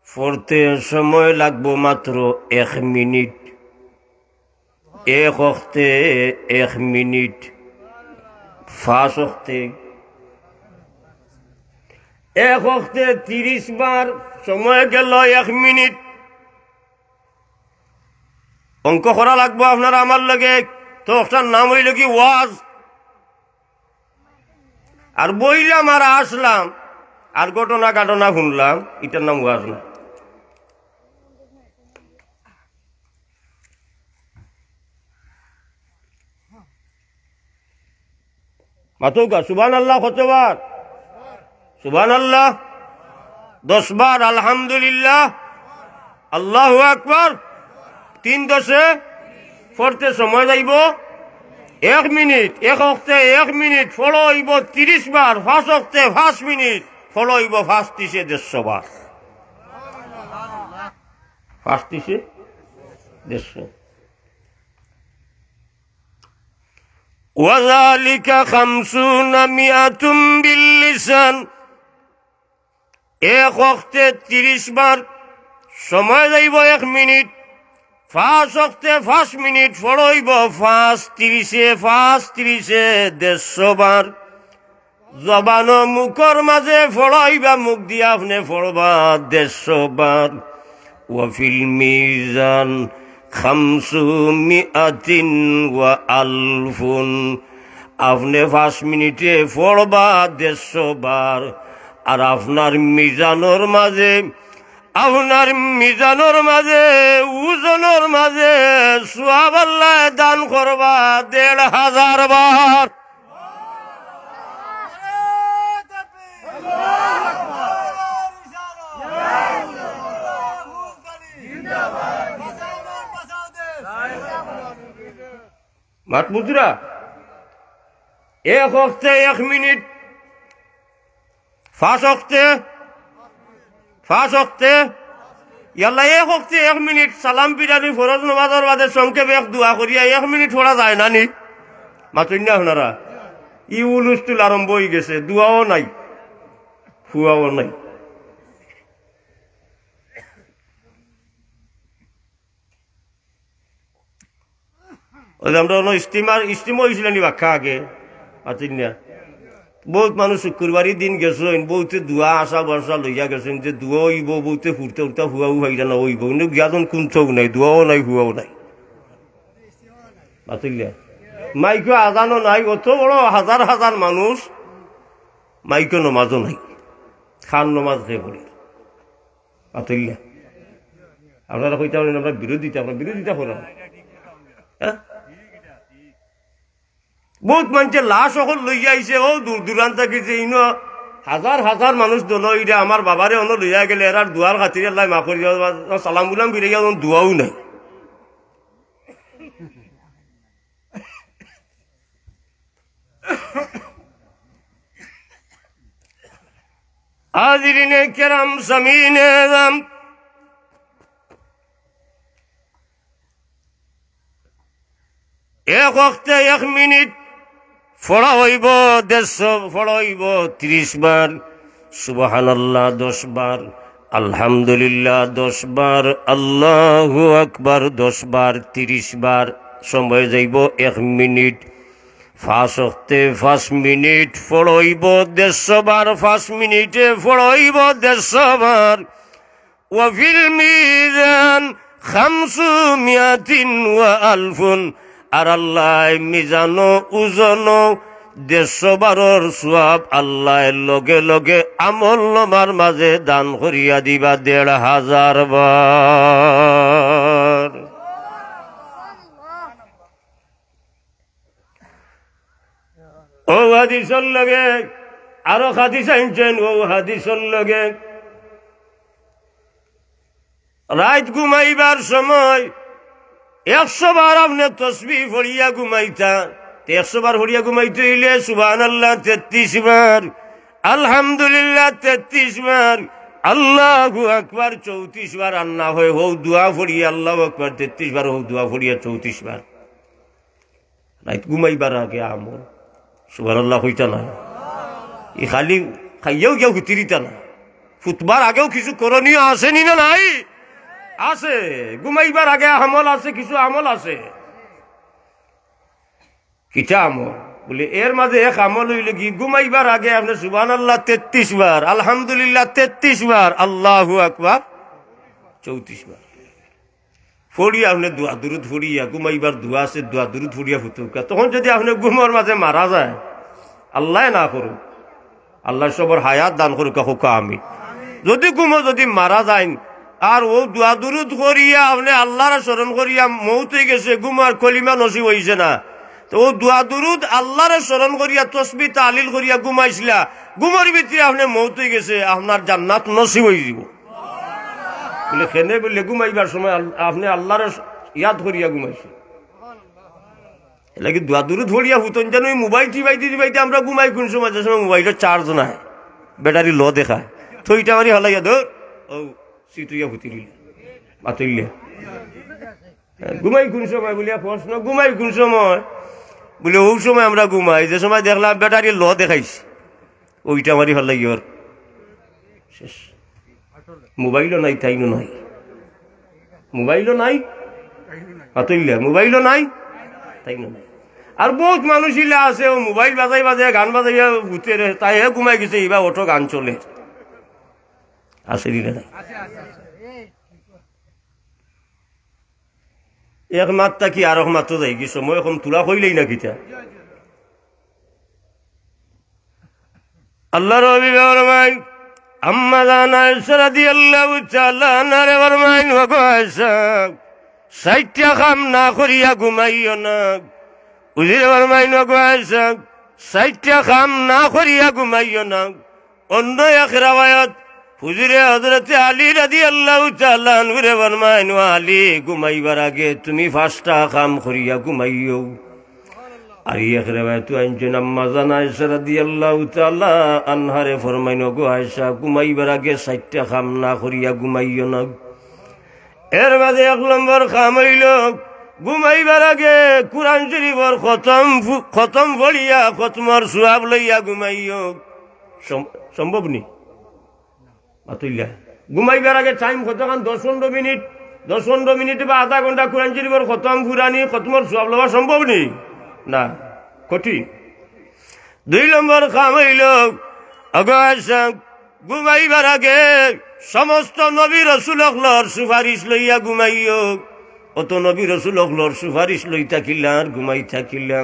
পড়তে সময় লাগবো মাত্র 1 মিনিট এক ওয়াক্তে 1 মিনিট 5 ওয়াক্তে এক ওয়াক্তে 30 বার সময় গেল 1 মিনিট অঙ্ক করা লাগবো আপনার আমার লগে তো ওটার নাম হইল কি ওয়াজ আর বইলাম আর আসলাম আর ঘটনা শুনলাম এটার নাম ওয়াজ না মাতৌকা সুবহানাল্লাহ কতবার সুবহানাল্লাহ 10 বার আলহামদুলিল্লাহ আল্লাহু আকবার 3 10 পড়তে সময় যাইব 1 মিনিট এক ওয়াক্তে 1 মিনিট ফলো হইব 30 বার 5 ওয়াক্তে 5 মিনিট ফলো হইব 5 30 150 বার ফার্স্ট দিছে 150 ওয়াযালিকা 50 বিল্লিসান এক ওয়াক্তে 30 বার সময় যাইব 1 মিনিট 5 ওয়াক্তে 5 মিনিট পড়াইব 5:30 150 বার জবান মুখর মাঝে পড়াইবা মুখ দিয়া আপনি পড়বা 150 বার ওয়াফিল মিজান 500 ওয়া আলফুন আপনি 5 মিনিটে পড়বা 150 বার আর আপনার মিজানোর মাঝে ওজনের মাঝে সওয়াব আল্লাহ দান করবা 1,500 বার মাতমুদ্রা এক ওয়াক্তে 1 মিনিট 5 ওয়াক্তে ইয়াল্লা এক ওয়াক্তে 1 মিনিট সালাম পিরানি ফরজ নামাজের বাদে সংক্ষেপে এক দোয়া করিয়া 1 মিনিট পড়া যায় না নি মাতুন না আপনারা ই উলুস্তুল আরম্ভ হয়ে গেছে দোয়াও নাই ফুয়াও নাই আমরা স্টিম হয়েছিল নি বাক্কা আগে মাতুন না বহুত মানুষ শুক্রবারই দিন গেছেন বহুতে দুয়া আসা বর্ষা লইয়া গেছেন যে দুয়া হইব বহুতে ফুরতে উঠতে হুয়াও ভাইরা না হইব কিন্তু জ্ঞান কুঞ্চও নাই দুয়াও নাই হুয়াও নাই মাতুল্লা মাইকো আজানও নাই অত বড় হাজার হাজার মানুষ মাইকো নমাজও নাই খান নমাজ খেয়ে পড়ি মাতুল্লা আপনারা কইতে পারেন আমরা বিরোধিতা করেন হ্যাঁ বহুত মানুষের লাশ সকল লইয়া আইছে ও দূর দূরান্ত গেছে ইনো হাজার হাজার মানুষ দল ইরা আমার বাবারে অন্য লইয়া গেলে এরার দুয়ার খাতির আল্লাহ মাফ করে সালাম গুলাম ফিরে দুয়াও নাই হাজিরিনে কেরাম সামিনে রাম এক ওয়াক্তে 1 মিনিট ফড়া হইব 150 ফড়া হইব 30 বার সুবহানাল্লাহ 10 বার আলহামদুলিল্লাহ 10 বার আল্লাহু আকবার 10 বার 30 বার সময় যাইব 1 মিনিট 5 ওয়াক্তে 5 মিনিট ফড়া হইব 150 বার 5 মিনিটে ফড়া হইব 150 বার ওয়া ফিল মিজান 500 ওয়া আলফুন আর আল্লাহ মিজানো উজনো 150 বারের সওয়াব আল্লাহ লগে লগে আমল নামার মাঝে দান করিয়া দিবা 1,500 বার ও হাদিসের লগে আরো হাদিস আনছেন ও হাদিসের লগে রাত ঘুমাইবার সময় 100 বার আপনি তসবিহ পড়িয়া ঘুমাইতা 100 বার পড়িয়া ঘুমাইতে হইলে সুবহানাল্লাহ 33 বার আলহামদুলিল্লাহ 33 বার আল্লাহু আকবার 34 বার আর না হয় হো দোয়া পড়িয়া আল্লাহু আকবার 33 বার হো দোয়া পড়িয়া 34 বার রাত ঘুমাইবার আগে আমল সুবহানাল্লাহ হইতা না ই খালি খাইয়াও কেউ হুতিরিতা না ফুটবার আগেও কিছু করণীয় আসেনি না নাই আছে ঘুমাইবার আগে আমল আছে কিছু আমল আছে কিটা আমল বলে এর মাঝে এক আমল হইলে কি ঘুমাইবার আগে আপনি সুবহানাল্লাহ 33 বার আলহামদুলিল্লাহ 33 বার আল্লাহু আকবার 34 বার ফড়িয়া আপনি দোয়া দুরুদ ফড়িয়া ঘুমাইবার দোয়া আছে দোয়া দুরুদ ফড়িয়া ফুতুকা তখন যদি আপনি ঘুমের মাঝে মারা যায় আল্লাহ না করুক আল্লাহ সবর হায়াত দান করুক হোক আমি যদি ঘুমো যদি মারা যায় আর ও দোয়া দুরুদ করিয়া আপনি আল্লাহর স্মরণ করিয়া মৌত হয়ে গেছে ঘুমার কলিমা নসিব হইছে না তো ও দোয়া দুরুদ আল্লাহর স্মরণ করিয়া তসবিহ তাহলিল করিয়া ঘুমাইছিলা ঘুমের ভিতরে আপনি মৌত হয়ে গেছে আপনার জান্নাত নসিব হয়ে যাব বলে খেনে বলে ঘুমাইবার সময় আপনি আল্লাহর ইয়াদ করিয়া ঘুমাইছে এলাকি দোয়া দুরুদ ধরিয়া হুতন যেন ওই মোবাইল টিপাইতে আমরা ঘুমাই কোন সময় যে সময় মোবাইলের চার্জ নাই ব্যাটারি ল দেখায় থইটা মারি হলাইয়া ধর ও সিটুইয়া হুতি রইল মাতুল্যা ঘুমাই কোন সময় বলিয়া প্রশ্ন, ঘুমাই কোন সময় বলে ওই সময় আমরা ঘুমাই যে সময় দেখলাম ব্যাটারি ল দেখাইছি ওইটা আমারই ভাল লাগি। ওর শেষ, মোবাইলও নাই তাইনো নাই, মোবাইলও নাই মাতুল্যা, মোবাইলও নাই তাইনো নাই। আর বহুত মানুষ ইলা আছে ও মোবাইল বাজাই বাজাই গান বাজাইয়া ভূতের তাই ঘুমাই গেছে, এবার অটো গান চলে আছে দিলে নাই। এক মাত্রা কি আর এক মাত্র যাই কি সময় এখন তোলা কইলেই না কিতা আল্লাহর অভিভাবক আম্মা জানা রাদিয়াল্লাহু তাআলা আনহা ফরমাইন ওগো আয়েশা সাইট্যা কাম না করিয়া ঘুমাইও না। উজির ফরমাইন ওগো আয়েশা সাইট্যা কাম না করিয়া ঘুমাইও না। অন্য এক riwayat হুজুরে হযরত আলী রাদিয়াল্লাহু তাআলা আনহু ফরমাইন ও আলী ঘুমাইবার আগে তুমি 5টা কাম করিয়া ঘুমাইও। আর এক riwayat আনছেন আম্মা জানা আয়েশা রাদিয়াল্লাহু তাআলা আনহারে ফরমাইন ওগো আয়েশা ঘুমাইবার আগে 4টা কাম না করিয়া ঘুমাইও না। এর মাঝে 1 নম্বর কাম হইল ঘুমাইবার আগে কুরআন শরীফের খতম পড়িয়া খতমর সওয়াব লইয়া ঘুমাইও। সম্ভব নি মাতুল্যা? ঘুমাইবার আগে টাইম কতক্ষণ? 10-15 মিনিট, 10-15 মিনিট বা আধা ঘন্টা কুরআন শরীফের খতম ফুরানি খতমর সওয়াব লওয়া সম্ভব নি? না, কঠিন। 2 নম্বর কাম হইল ঘুমাইবার আগে সমস্ত নবী রাসূলুল্লাহর সুপারিশ লইয়া ঘুমাইও। অত নবী রাসূলুল্লাহর সুপারিশ লই থাকিলা আর ঘুমাই থাকিলা।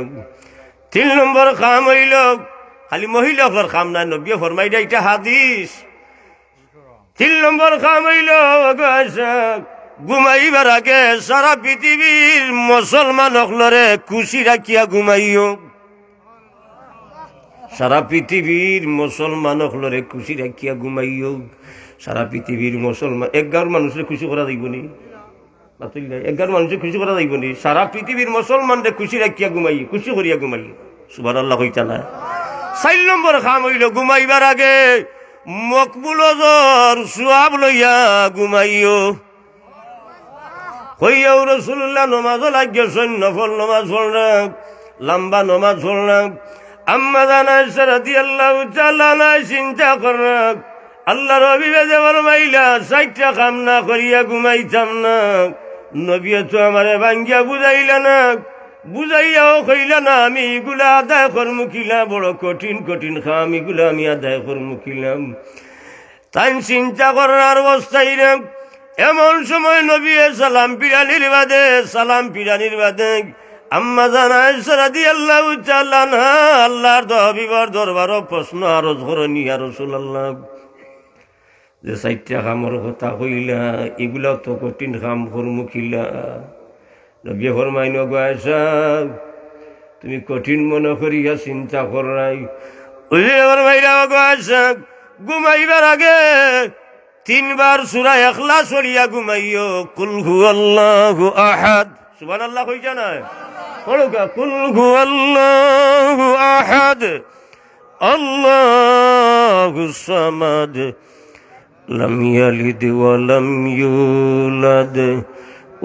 3 নম্বর কাম হইল খালি মহিলার কাম না, নবী ফরমাই দেয় এটা হাদিস। 3 নম্বর কাম হইল ঘুমাইবার আগে সারা পৃথিবীর মুসলমান হকলরে খুশি রাখিয়া ঘুমাইও। সারা পৃথিবীর মুসলমান হকলরে খুশি রাখিয়া ঘুমাইও। সারা পৃথিবীর মুসলমান 11 মানুষের খুশি করা যাইব নি? 11 মানুষের খুশি করা যাইব নি? সারা পৃথিবীর মুসলমানদের খুশি রাখিয়া ঘুমাই, খুশি করিয়া ঘুমাই। সুবহানাল্লাহ কইতা না? 4 নম্বর কাম হইল ঘুমাইবার আগে মকবুল ওজর সওয়াব লইয়া ঘুমাইও। কইয়াও রাসূলুল্লাহ নামাজ লাগিয়েছেন, নফল নামাজ পড়লাম, লম্বা নামাজ পড়লাম। আম্মা জানা আয়েশা রাদিয়াল্লাহু তাআলা আনহা চিন্তা করলাম আল্লাহর হাবিবে ফরমাইলা 4টা কাম না করিয়া ঘুমাইতাম না। নবী তো আমারে ভাঙ্গিয়া বুঝাইলা না, বুঝাইয়াও কইলা না আমি এগুলা আদায় করমু কিলা, বড় কঠিন কঠিন কাম এগুলা আমি আদায় করমু কিলাম। তাই চিন্তা করার অবস্থায় এমন সময় নবী সালাম পিরানির বাদে আম্মা জানা আয়েশা রাদিয়াল্লাহু তাআলা আনহা আল্লাহর হাবিবের দরবারে প্রশ্ন আরজ করেন, ইয়া রাসূলুল্লাহ যে 4টা কামের কথা কইলা এগুলা তো কঠিন কাম করমু কিলা। নবী ফরমাইন ওগো আয়েশা তুমি কঠিন মনে করিয়া চিন্তা করাই। ঘুমাইবার আগে 3 বার সূরা ইখলাস পড়িয়া ঘুমাইও। কুল হুয়াল্লাহু আহাদ, সুবহানাল্লাহ কইছা না? পড়োগা কুল হুয়াল্লাহু আহাদ আল্লাহুস সামাদ লাম ইয়ালিদ ওয়া লাম ইউলাদ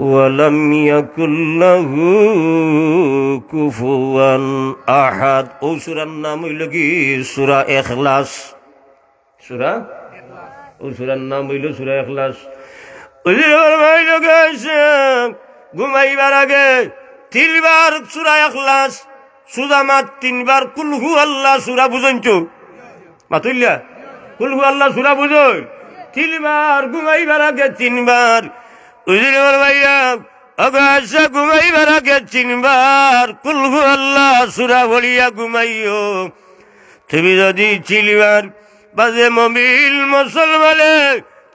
ওয়ালাম ইয়াকুল লাহু কুফুয়ান আহাদ। ও সূরার নাম হইল কি? সূরা ইখলাস। সূরা ও সূরার নাম হইল সূরা ইখলাস। ঘুমাইবার আগে 3 বার সূরা ইখলাস, সুজামাত 3 বার কুল হু আল্লাহ সূরা বুঝনছো মাতুল্যা? কুল হু আল্লাহ সূরা বুঝই 3 বার ঘুমাইবার আগে 3 বার। ঘুমাইবার আগে 3 বার কুল হু আল্লাহ সূরা বলিয়া ঘুমাইও। তুমি যদি 3 বার বাজে মুমিন মুসলমানে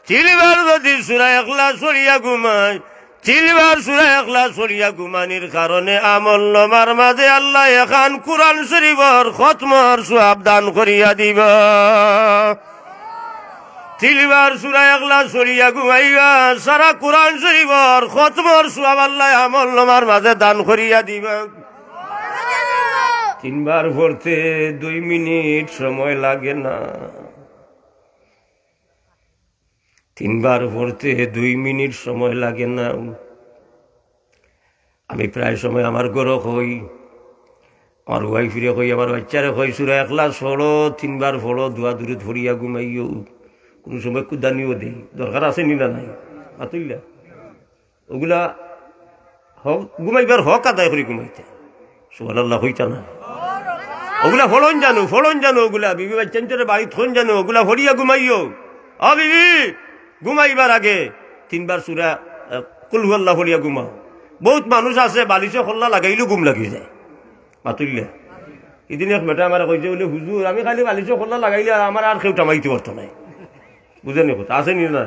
3 বার যদি সূরা ইখলাস পড়িয়া ঘুমায়, 3 বার সূরা ইখলাস পড়িয়া ঘুমানির কারণে আমল নামার মাঝে আল্লাহ এখন কুরআন শরীফের খতমর সওয়াব দান করিয়া দিবা। 3 বার সূরা ইখলাস পড়িয়া ঘুমাইবা, সারা কুরআন শরীফের খতমর সওয়াব আল্লাহ আমল নামার মাঝে দান করিয়া দিবা। 3 বার পড়তে 2 মিনিট সময় লাগে না। তিনবার পড়তে 2 মিনিট সময় লাগে না। আমি প্রায় সময় আমার ঘরে কই, আমার ওয়াইফিরে কই, আমার বাচ্চারে কই, সূরা ইখলাস পড়ো, 3বার পড়ো, দোয়া দুরুদ পড়িয়া ঘুমাইও। কোনো সময় কুদানিও দেই, দরকার আছে নি না নাই আতুইলা ওগুলা হক ঘুমাইবার হক আদায় করে ঘুমাইতে। সুবহানাল্লাহ হইতা না ওগুলা ফলন জানো ওগুলা বিবি বাচ্চান্তরে বাড়ি থন জানো, ওগুলা ফড়িয়া ঘুমাইও। বিবি ঘুমাইবার আগে 3বার সূরা কুল হুয়াল্লাহ ফড়িয়া ঘুমাও। বহুত মানুষ আছে বালিশে খোল্লা লাগাইলেও ঘুম লাগি যায় মাতুল্লা। এদিন এক মেটা আমার কইছে বলে হুজুর আমি খালি বালিশে খোল্লা লাগাইলে আমার আর কেউ টামাইতে পারতো নাই। বুঝেনি কথা আছে নি না?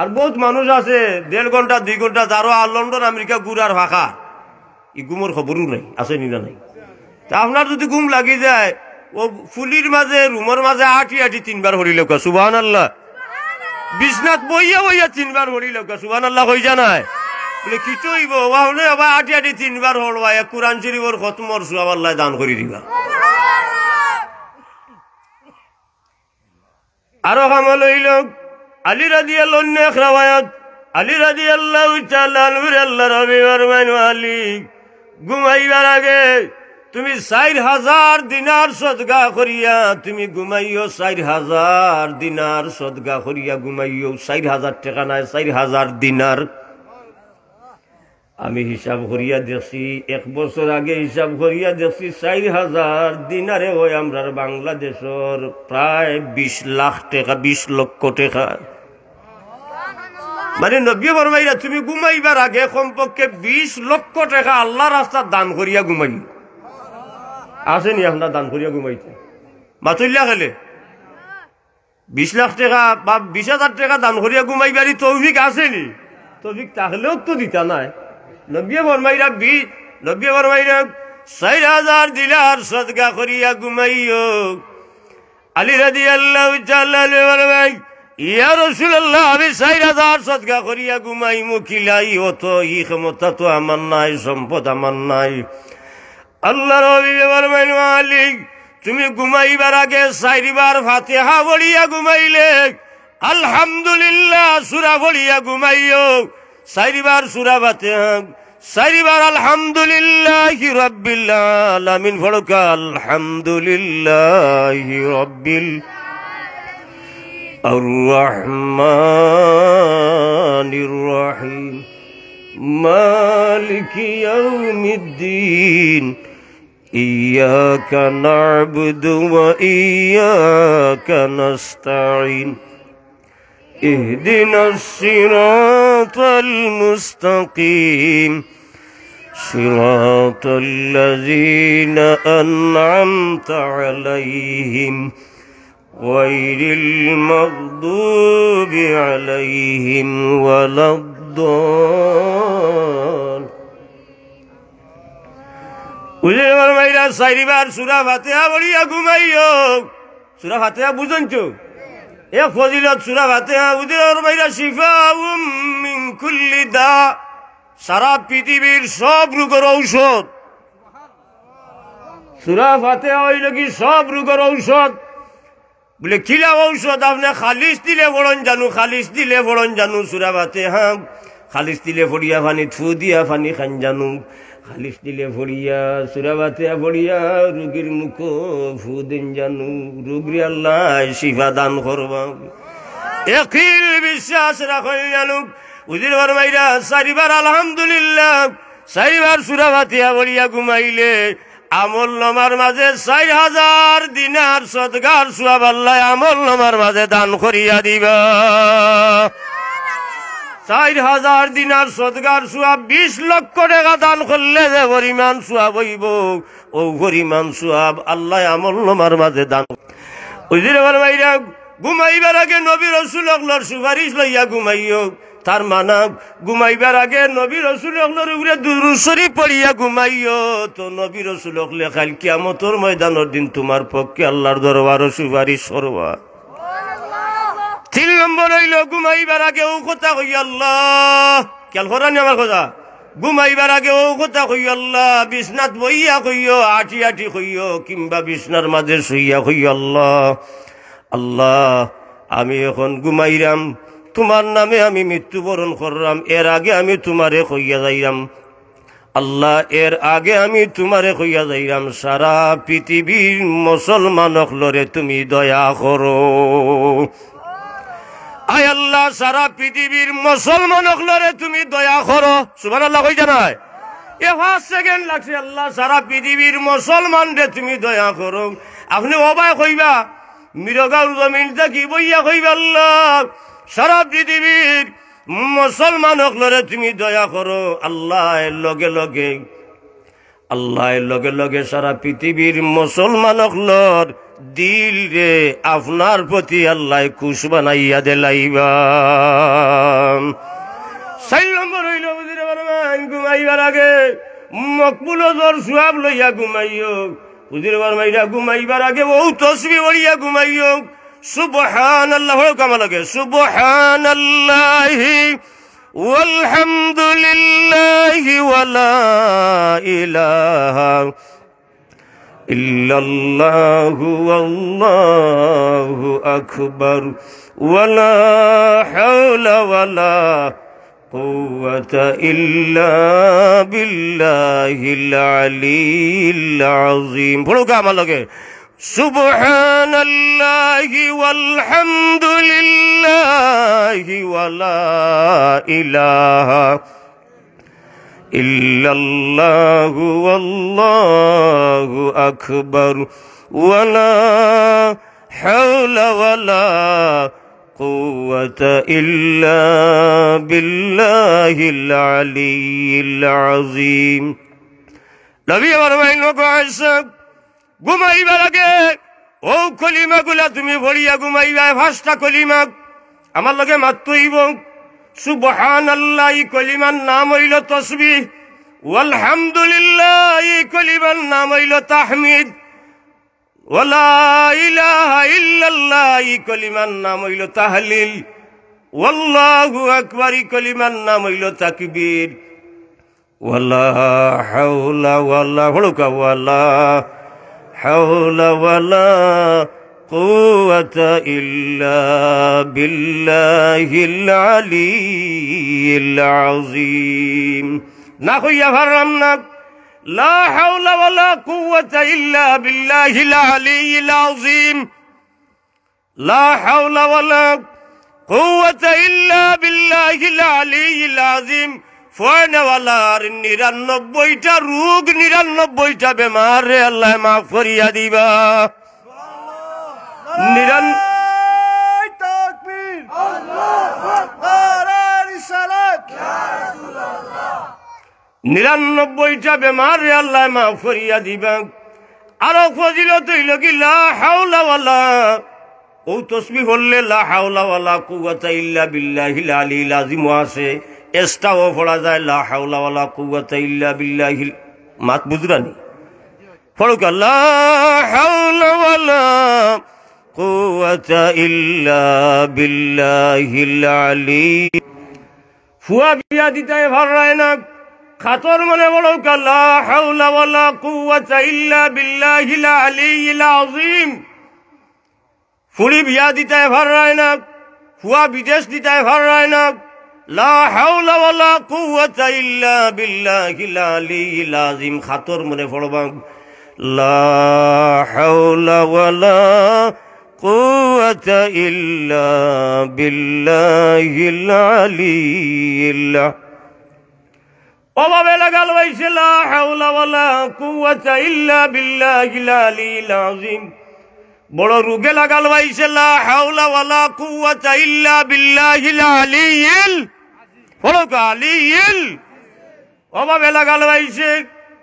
আর বহুত মানুষ আছে 1.5 ঘন্টা 2 ঘন্টা যারও আর লন্ডন আমেরিকা ঘুরার ভাষা ই ঘুমোর খবরও নাই, আছে নি না নাই? তা আপনার যদি ঘুম লাগি যায় ও ফুলির মাঝে রুমের মাঝে আটি 3বার হরি লোক সুবহানাল্লাহ, বিছনাত বইয়া 3বার হরি লোক সুবহানাল্লাহ হই জানায় বলে কিছু হইব ওখানে আবার আটি 3বার হলবা কুরআন শরীফের খতমর সওয়াব আল্লাহ দান করে দিবা। আরো কামাল হইল আলী রাদিয়াল্লাহু আনহু রাওয়ায়াত, আলী রাদিয়াল্লাহু তাআলা আনহু আল্লাহর হাবিব ফরমায় আলী ঘুমাইবার আগে তুমি 4000 দিনার সদকা করিয়া তুমি ঘুমাইও, 4000 দিনার সদকা করিয়া ঘুমাইও। 4000 টাকা নাই, 4000 দিনার। আমি হিসাব করিয়া দেখছি 1 বছর আগে হিসাব করিয়া দেখছি 4000 দিনারে হয় আমরার বাংলাদেশের প্রায় 20 লাখ টাকা, 20 লক্ষ টাকা। মানে নবী ফরমাইরা তুমি ঘুমাইবার আগে কমপক্ষে 20 লক্ষ টাকা আল্লাহ রাস্তায় দান করিয়া ঘুমাই। আসেনি আপনার দান করিয়া ঘুমাইতে মাতুল্লা খেলে 20 লাখ টাকা বা 20,000 টাকা দান করিয়া ঘুমাইবারি তৌফিক আসেনি? তৌফিক তাহলেও তো দিতা নাই। নবী ফরমাইরা 4000 দিনার সদকা করিয়া ঘুমাইও। আলী রাদিয়াল্লাহু তাআলা ফরমাই ইয়া রাসূলুল্লাহ আমি 4000 সদকা করিয়া ঘুমাইমু কিলাই অত ই ক্ষমতা তো আমার নাই, সম্পদ আমার নাই। আল্লাহর হাবিব ফরমাইল মালিক তুমি ঘুমাইবার আগে 4বার ফাতিহা পড়িয়া ঘুমাইলে, আলহামদুলিল্লাহ সূরা পড়িয়া ঘুমাইও। 4বার সূরা ফাতিহা, 4বার আলহামদুলিল্লাহি রাব্বিল আলামিন পড়কা, আলহামদুলিল্লাহি রাব্বিল আর রহমানির রহিম মালিকি ইয়াউমিদ্দিন ইয়্যাকা না'বুদু ওয়া ইয়্যাকা নাস্তাঈন ইহদিনাস সিরাতাল মুস্তাকিম সিরাতাল লাযীনা আন'আমতা আলাইহিম গায়রিল মাগদুবি আলাইহিম ওয়ালাদ-দাল্লিন। উজে ফরমাইরা 4বার সূরা ফাতিহা পড়িয়া ঘুমাইও। সূরা ফাতিহা বুঝেন তো? এক ফজিলত সূরা ফাতিহা উজে ফরমাইরা শিফাউম মিন কুল্লি দা, সারা পৃথিবীর সব রোগের ঔষধ। সূরা ফাতিহা হইল কি সব রোগের ঔষধ। বলে কিলা ঔষধ? আপনি খালিস দিলে পড়ন জানু, খালিস দিলে পড়ন জানু। সূরা ফাতিহা খালিস দিলে পড়িয়া পানি থু দিয়া পানি খান জানু, খালিস দিলে পড়িয়া সূরা ফাতিহা পড়িয়া রোগীর মুখ ফু দিন জানু, রোগী আল্লাহ শিফা দান করবা। একিল বিশ্বাস রাখেন জানু। উজির ফরমাইরা 4বার আলহামদুলিল্লাহ, 4বার সূরা ফাতিহা পড়িয়া ঘুমাইলে আমল নামার মাঝে 4000 দিনার সদকার সওয়াব আল্লাহ আমল নামার মাঝে দান করিয়া দিবা। 4000 দিনার সদকার সওয়াব 20 লক্ষ টাকা দান করলে যে পরিমাণ সওয়াব হইব, ও পরিমাণ সওয়াব আল্লাহ আমল নামার মাঝে দান। উজির ফরমাইরা ঘুমাইবার আগে নবী রাসূলুল্লাহর সুপারিশ লইয়া ঘুমাইও। তার মানা ঘুমাইবার আগে নবী রাসূলুল্লাহর উপরে দুরূদ শরীফ পড়িয়া ঘুমাইও। তো নবী রাসূলুল্লাহ কাল কিয়ামতের ময়দানের দিন তোমার পক্ষে আল্লাহর দরবারে সুপারিশ করবা। 3 নম্বর হইল ঘুমাইবার আগে ও কথা কই আল্লাহ, খেয়াল করেন আমার কথা, ঘুমাইবার আগে ও কথা কই আল্লাহ। বিছনাত বইয়া কইও, আটি কইও, কিংবা বিছনার মাঝে শুইয়া কইও আল্লাহ, আল্লাহ আমি এখন ঘুমাইরাম, তোমার নামে আমি মৃত্যুবরণ করলাম, এর আগে আমি তোমারে কইয়া যাইলাম আল্লাহ, এর আগে আমি তোমারে কইয়া যাইলাম সারা পৃথিবীর মুসলমান হলরে তুমি দয়া করো। আয় আল্লাহ, সারা পৃথিবীর মুসলমান হলরে তুমি দয়া করো। সুবহানাল্লাহ কইতা নাই? 5 সেকেন্ড লাগছে। আল্লাহ, সারা পৃথিবীর মুসলমান রে তুমি দয়া করো। আপনি অবাক হইবা, মিরগাঁও জমিনটা কি বইয়া কইবা আল্লাহ, সারা পৃথিবীর মুসলমান হকলরে তুমি দয়া করো। আল্লাহর লগে লগে সারা পৃথিবীর মুসলমান হকলর দিল রে আপনার প্রতি আল্লাহ খুশ বানাইয়া দিলাইবা। 4 নম্বর হইল বুঝিতে পারবেন, ঘুমাইবার আগে মকবুল ওজর সুয়াব লইয়া ঘুমাইও। বুঝিতে পারবেন, ঘুমাইবার আগে ও তসবিহ পড়িয়া ঘুমাইও। সুবহানাল্লাহ কামা লাগে, সুবহানাল্লাহি ওয়ালহামদুলিল্লাহি ওয়ালা ইলাহা ইল্লাল্লাহু আল্লাহু আকবার ওয়ালা হাওলা ওয়ালা কুওয়াতা ইল্লা বিল্লাহিল আলিয়্যিল আযীম। বড় কামা লাগে, সুবহানাল্লাহি ওয়ালহামদুলিল্লাহি ওয়ালা ইলাহা ইল্লাল্লাহু আল্লাহু আকবার ওয়ালা হাওলা ওয়ালা কুওয়াতা ইল্লা বিল্লাহিল আলিয়্যিল আযীম। নবী ফরমাইলেন, ঘুমাইবার আগে ও কলিমা গুলা তুমি ভরিয়া ঘুমাইবা। 5টা কলিমা আমার লগে মাত্রইব। সুবহানাল্লাহ এই কলিমার নাম হইল তসবিহ, ওয়ালহামদুলিল্লাহ এই কলিমার নাম হইল তাহমিদ, ওয়ালা ইলাহা ইল্লাল্লাহ এই কলিমার নাম হইল তাহলিল, ওয়াল্লাহু আকবার এই কলিমার নাম হইল তাকবীর, ওয়ালা হাওলা ওয়ালা হলকা ওয়ালা হাওলা ওয়ালা কুওয়াতা ইল্লা বিল্লাহিল আলিয়্যিল আযীম। না কইয়া পারলাম না, লা হাওলা ওয়ালা কুওয়াতা ইল্লা বিল্লাহিল আলিয়্যিল আযীম, লা হাওলা ওয়ালা কুওয়াতা ইল্লা বিল্লাহিল আলিয়্যিল আযীম। ফয়নাওয়ালার 99টা রোগ, 99টা বেমার রে আল্লাহ মাফ করিয়া দিবা। 99টা বেমার রে আল্লাহ মাফ করিয়া দিবা। আরো ফজিলত হইল কি, লা হাওলা ওয়ালা, ও তসবিহ বললে লা হাওলা ওয়ালা কুওয়াতা ইল্লা বিল্লাহিল আলিয়্যিল আযীম আছে। এস্টাও পড়া যায়, লা হাওলা ওয়ালা কুওয়াতা ইল্লা বিল্লাহিল, মাত বুঝরানি পড়ুক, লা হাওলা ওয়ালা কুওয়াতা ইল্লা বিল্লাহিল আলিয়্যিল। ফুয়া বিয়া দিতে পারায় না, খাতর মনে পড়ুক, লা হাওলা ওয়ালা কুওয়াতা ইল্লা বিল্লাহিল আলিয়্যিল আযীম। ফুলি বিয়া দিতে পারায় না, ফুয়া বিদেশ দিতে পারায় না, লা হাওলা ওয়ালা কুওয়াতা ইল্লা বিল্লাহিল আলিয়্যিল আযীম। খাতর মনে পড়বা, লা হাওলা ওয়ালা কুওয়াতা ইল্লা বিল্লাহিল আলিয়্যিল। অভাবে লাগাল হইছে, লা হাওলা ওয়ালা কুওয়াতা ইল্লা বিল্লাহিল আলিয়্যিল আযীম। বড় রোগে লাগাল হইছে, লা হাওলা ওয়ালা কুওয়াতা ইল্লা বিল্লাহিল আলিয়্যিল আলিয়্যিল। অভাবে লাগাল হইছে,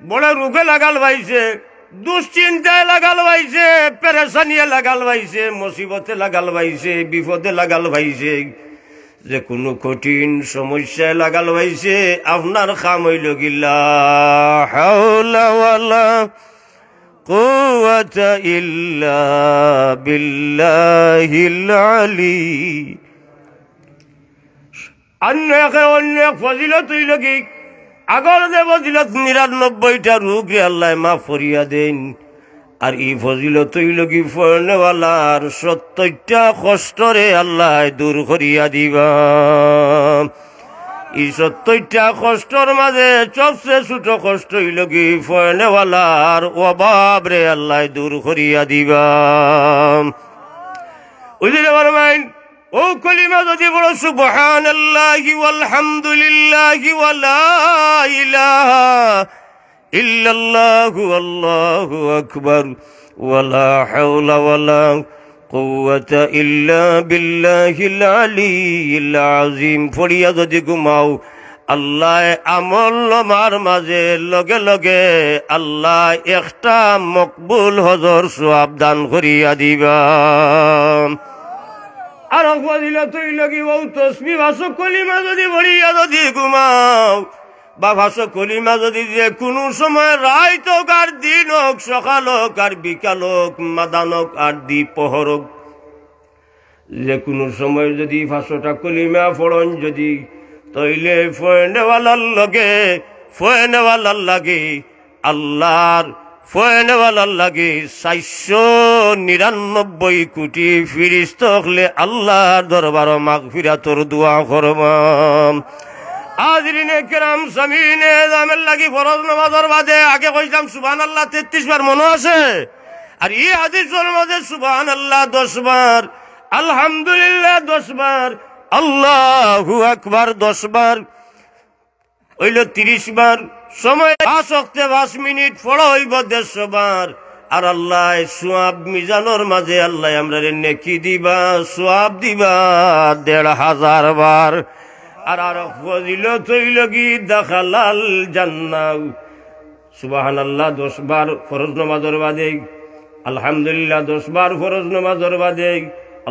বড় রোগে লাগাল হইছে, দুশ্চিন্তায় লাগাল হইছে, পেরেশানিয়ে লাগাল হইছে, মুসিবতে লাগাল হইছে, বিপদে লাগাল হইছে, যে কোনো কঠিন সমস্যায় লাগাল হইছে। আপনার কাম হইল কি, লা হাওলা ওয়ালা কুওয়াতা ইল্লা বিল্লাহিল আলিয়্যিল। অন্য এক ফজিলত হইল কি, আগর যে ফজিলত 99টা রোগ রে আল্লাহ মাফ করিয়া দেন। আর ই ফজিলত হইল কি ফয়নেওয়ালার 70টা কষ্টরে আল্লাহ দূর করিয়া দিবা। এই 70টা কষ্টর মাঝে সবচেয়ে ছোট কষ্ট হইল কি ফয়নেওয়ালার অভাব রে আল্লাহ দূর করিয়া দিবা। ও কলিমা যদি বড় সুবহানাল্লাহি ওয়ালহামদুলিল্লাহি ওয়া লা ইলাহা ইল্লাল্লাহু আল্লাহু আকবার ওয়া লা হাওলা ওয়া লা কুওয়াতা ইল্লা বিল্লাহিল আলিয়্যিল আযীম পড়িয়া যদি ঘুমাও আল্লাহ আমল নামার মাঝে লগে লগে আল্লাহ একটা মকবুল হজর সওয়াব দান করিয়া দিবা। আর ফজিলত হইল কি ও তসবিহ ভাষা কলিমা যদি পড়িয়া যদি ঘুমাও বা ভাষা কলিমা যদি যে কোনো সময় রাত হোক আর দিন হোক, সকাল হোক আর বিকাল হোক, মাদান হোক আর দ্বিপহর হোক, যে কোনো সময় যদি ভাষাটা কলিমা পড়ন যদি তইলে ফয়নেওয়ালার লাগে আল্লাহর ফয়নেওয়ালার লাগে 499 কোটি ফিরিস্ত হলে আল্লাহর দরবার মাগফিরাতর দোয়া করবাম। হাজরিনে কেরাম সামিনে জামের লাগি ফরজ নামাজের বাদে আগে কইতাম সুবহানাল্লাহ 33 বার মনে আছে। আর এই হাদিসের মধ্যে সুবহানাল্লাহ 10 বার, আলহামদুলিল্লাহ 10 বার, আল্লাহু আকবার 10 বার, হইল 30 বার। সময় 5 ওয়াক্তে 5 মিনিট পড়া হইব 150 বার। আর আল্লাহ সওয়াব মিজানোর মাঝে আল্লাহ আমরা নেকি দিবা, সওয়াব দিবা 1500 বার। আর ফজিলত হইল কি দাখালাল জান্নাহ। সুবহানাল্লাহ 10 বার ফরজ নামাজের বাদে, আলহামদুলিল্লাহ 10 বার ফরজ নামাজের বাদে,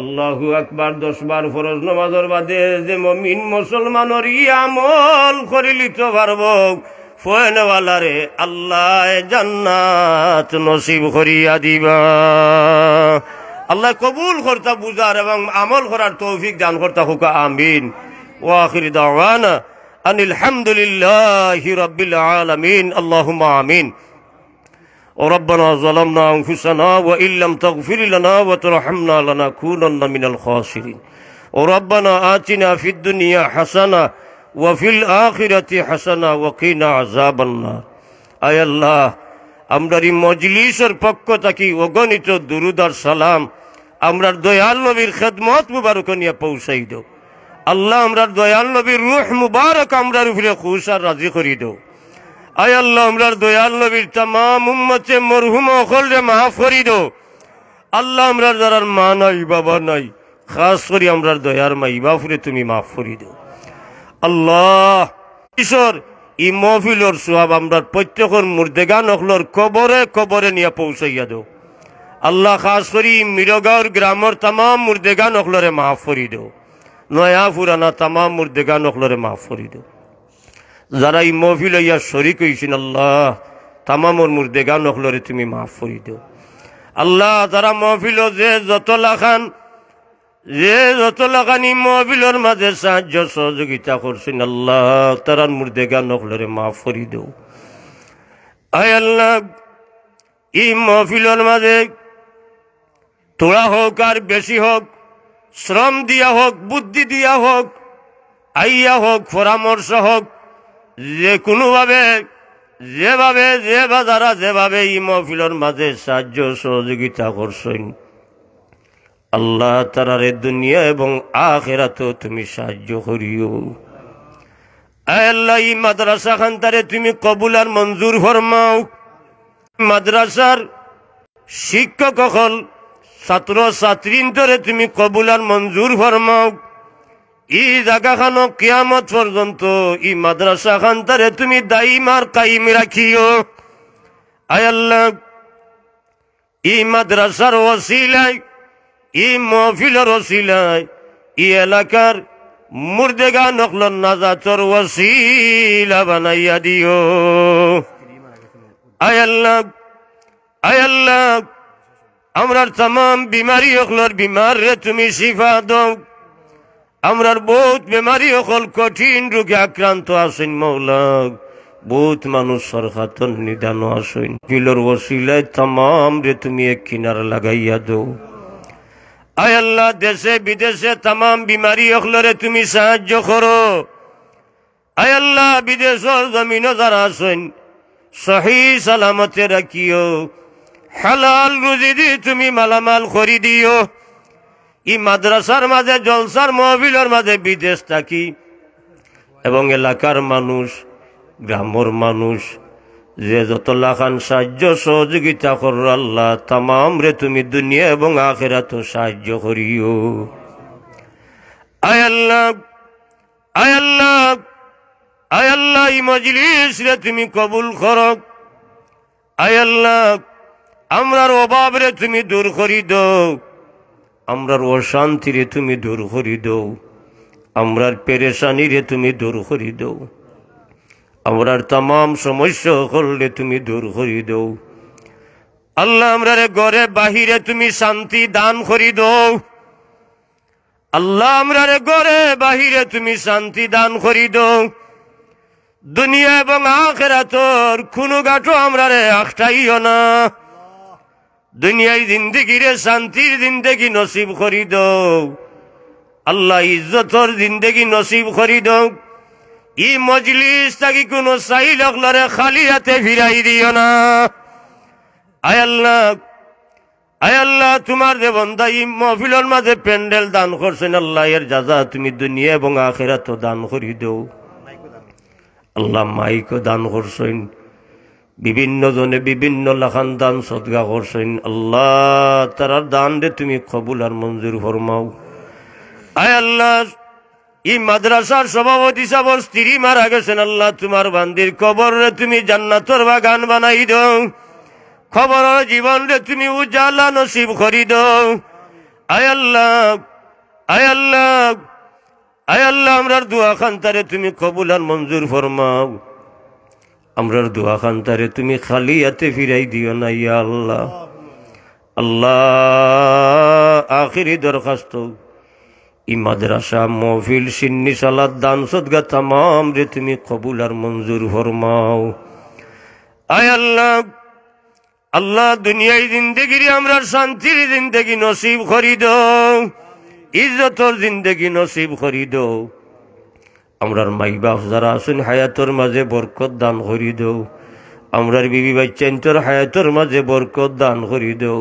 আল্লাহু আকবার 10 বার ফরজ নামাজের বাদে যে মুমিন মুসলমানের আমল করে লিতে পারব ফয়নেওয়ালারে আল্লাহ জান্নাত নসিব করিয়া দিবা। আল্লাহ কবুল করতা বুঝার এবং আমল করার তৌফিক দান করতা হোক, আমিন। ওয়া আখির দাওয়ানা আনিল হামদুলিল্লাহি রাব্বিল আলামিন, আল্লাহুম্মা আমিন। ربنا ظلمنا أنفسنا وإن لم تغفر لنا وترحمنا لنكونن من الخاسرين. ربنا آتنا في الدنيا حسنة وفي الآخرة حسنة وقنا عذاب النار. আয় আল্লাহ, আমরার এই মজলিসের পক্ষ থেকে অগণিত দুরূদ আর সালাম আমরার দয়াল নবীর খেদমত মুবারক নিয়ে পৌঁছাই দাও। আল্লাহ আমরার দয়াল নবীর রূহ মুবারক আমরার উপরে খুশ আর রাজি করি দাও। আয় আল্লাহ, আমরার দয়াল নবীর तमाम উম্মতে মরহুম অকলরে মাফ করি দাও। আল্লাহ, আমরার যারার মা নাই বাবা নাই, খাস করে আমরার দয়ার মা বাপুরে তুমি মাফ করি দাও। আল্লাহ, ঈশ্বর এই মহফিলর সওয়াব আমরার প্রত্যেকের মুর্দেগান অকলর কবরে কবরে নিয়ে পৌঁছাইয়া দাও। আল্লাহ, খাস করে মিরগাঁওর গ্রামের तमाम মুর্দেগান অকলরে মাফ করি দাও। নয়া পুরানা तमाम মুর্দেগান অকলরে মাফ করি দাও। যারা এই মহফিল ইয়া শরীক হইছেন আল্লাহ, তামামর মুর্দেগান অকলরে তুমি মাফ করি দাও। আল্লাহ, যারা মহফিল যে যত লাখান এই মহফিলের মাঝে সাহায্য সহযোগিতা করছেন আল্লাহ, তারার মুর্দেগান অকলরে মাফ করি দাও। আয় আল্লাহ, এই মহফিলের মাঝে তোড়া হোক আর বেশি হোক, শ্রম দিয়া হোক, বুদ্ধি দিয়া হোক, আইয়া হোক, পরামর্শ হোক, যে কোনোভাবে যেভাবে যারা যেভাবে এই মহফিলের মাঝে সাহায্য সহযোগিতা করছেন আল্লাহ, তারারে দুনিয়া এবং আখিরাতেও তুমি সাহায্য করিও। আল্লাহ, এই মাদ্রাসা খানতারে তুমি কবুল আর মঞ্জুর ফরমাও। মাদ্রাসার শিক্ষক সকল ছাত্র ছাত্রীন্তরে তুমি কবুল আর মঞ্জুর ফরমাও। এই জায়গাখানো কিয়ামত পর্যন্ত এই মাদ্রাসা খানতারে তুমি দাইমার কায়েম রাখিও। আয় আল্লাহ, এই মাদ্রাসার ওসিলায়, এই মহফিলের ওসিলায় এই এলাকার মুর্দেগান অকলর নাজাতর ওসিলা বানাইয়া দিও। আয় আল্লাহ, আমরার तमाम বিমারি অকলর বিমার রে তুমি শিফা দাও। আমরার বহুত বেমারি অকল কঠিন রোগে আক্রান্ত আছেন মৌলা, বহুত মানুষ সরকাতন নিদানো আসইন ফিলর ওসিলায় তামাম রে তুমি এক কিনার লাগাইয়া দো। আয় আল্লাহ দেশে বিদেশে তামাম বিমারি অখলরে তুমি সাহায্য করো। আয় আল্লাহ বিদেশের জমিনও যারা আসইন সহি সালামতে রাখিও, হালাল রুজি দি তুমি মালামাল করি দিও। ই মাদ্রাসার মাঝে জলসার মাহফিলের মাঝে বিদেশ থাকি এবং এলাকার মানুষ গ্রামের মানুষ যে যত লাখান সাহায্য সহযোগিতা করো আল্লাহ তামাম রে তুমি দুনিয়া এবং আখিরাত সাহায্য করিও। আয় আল্লাহ আয় আল্লাহ আয় আল্লাহ এই মজলিস রে তুমি কবুল করো। আয় আল্লাহ আমরার অভাব রে তুমি দূর করি দাও, আমরার অশান্তি রে তুমি দূর করি দাও, আমরার পেরেশানি রে তুমি দূর করি দাও, আমরার তামাম সমস্যা করলে তুমি দূর করি দাও। আল্লাহ আমরারে ঘরে বাহিরে তুমি শান্তি দান করি দাও। আল্লাহ আমরারে ঘরে বাহিরে তুমি শান্তি দান করি দাও। দুনিয়া এবং আখিরাতর কোনো গাঁটো আমরারে আখটাইও না। দুনিয়ায় জিন্দেগিরে শান্তির জিন্দেগি নসিব করি দাও। আল্লাহ ইজ্জতর জিন্দেগি নসিব করি দাও। ই মজলিস থাকি কোনো চাইল অকলরে খালি হাতে ফিরাই দিও না। আয় আল্লাহ আয় আল্লাহ তোমার যে বান্দা ই মাহফিলের মাঝে প্যান্ডেল দান করছেন আল্লাহ এর যাজা তুমি দুনিয়া এবং আখিরাত দান করি দাও। আল্লাহ মাইকও দান করছেন, বিভিন্ন জনে বিভিন্ন লাখান দান সদগা করছেন আল্লাহ তারার দান রে তুমি কবুল আর মঞ্জুর ফরমাও। আয় আল্লাহ এই মাদ্রাসার সভাপতি সাহেবের স্ত্রী মারা গেছেন আল্লাহ তোমার বান্দির কবর রে তুমি জান্নাতের বাগান বানাই দাও। খবর জীবন রে তুমি উজালা নসিব করি দাও। আয় আল্লাহ আয় আল্লাহ আয় আল্লাহ আমরার দোয়া খান্তারে তুমি কবুল আর মঞ্জুর ফরমাও। আমরার দোয়া খান্তারে তুমি খালি হাতে ফিরাই দিও না ইয়া আল্লাহ। আল্লাহ আখিরি দরখাস্ত ই মাদ্রাসা মহফিল সিন্নি সালাত দান সদগা তামাম রে তুমি কবুল আর মঞ্জুর ফরমাও। আয় আল্লাহ আল্লাহ দুনিয়ায় জিন্দেগির আমরা শান্তির জিন্দেগি নসিব করি দাও, ইজ্জতর জিন্দেগি নসিব করি দাও। আমরার মাই বাপ যারা আছেন হায়াতর মাঝে বরকত দান করি দাও। আমরার বিবি বাচ্চান্তর হায়াতর মাঝে বরকত দান করি দাও।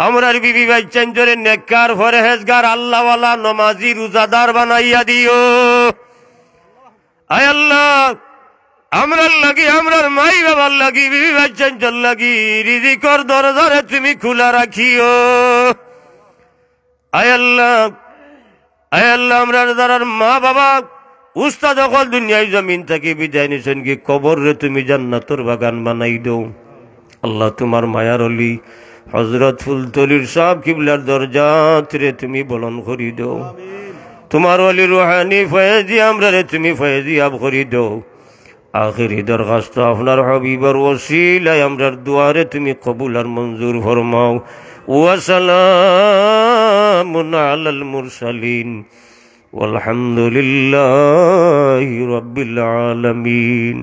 আমরার বিবি বাচ্চান্তরে নেককার ফরহেজগার আল্লাহওয়ালা নমাজি রোজাদার বানাইয়া দিও। আয় আল্লাহ আমরার লাগি আমরার মাই বাবার লাগি বিবি বাচ্চান্তর লাগি রিজিকর দরজারে তুমি খোলা রাখিও। আয় আল্লাহ আয় আল্লাহ আমরার দ্বারার মা বাবা উস্তাদ অকল দুনিয়ায় জমিন থেকে বিদায় নিছেন কি কবর রে তুমি জান্নাতের বাগান বানাই দাও। আল্লাহ তোমার মায়ার অলি হযরত ফুলতলির সাহেব কিবলার দরজাত রে তুমি বলন করি দাও। তোমার অলি রুহানি ফয়েজি আমরা রে তুমি ফয়েজিয়াব করি দাও। আখিরি দরখাস্ত আপনার হাবিবের ওসিলায় আমরার দুয়ারে তুমি কবুল আর মঞ্জুর ফরমাও। ওয়া সালামুন আলাল মুরসালিন والحمد لله رب العالمين.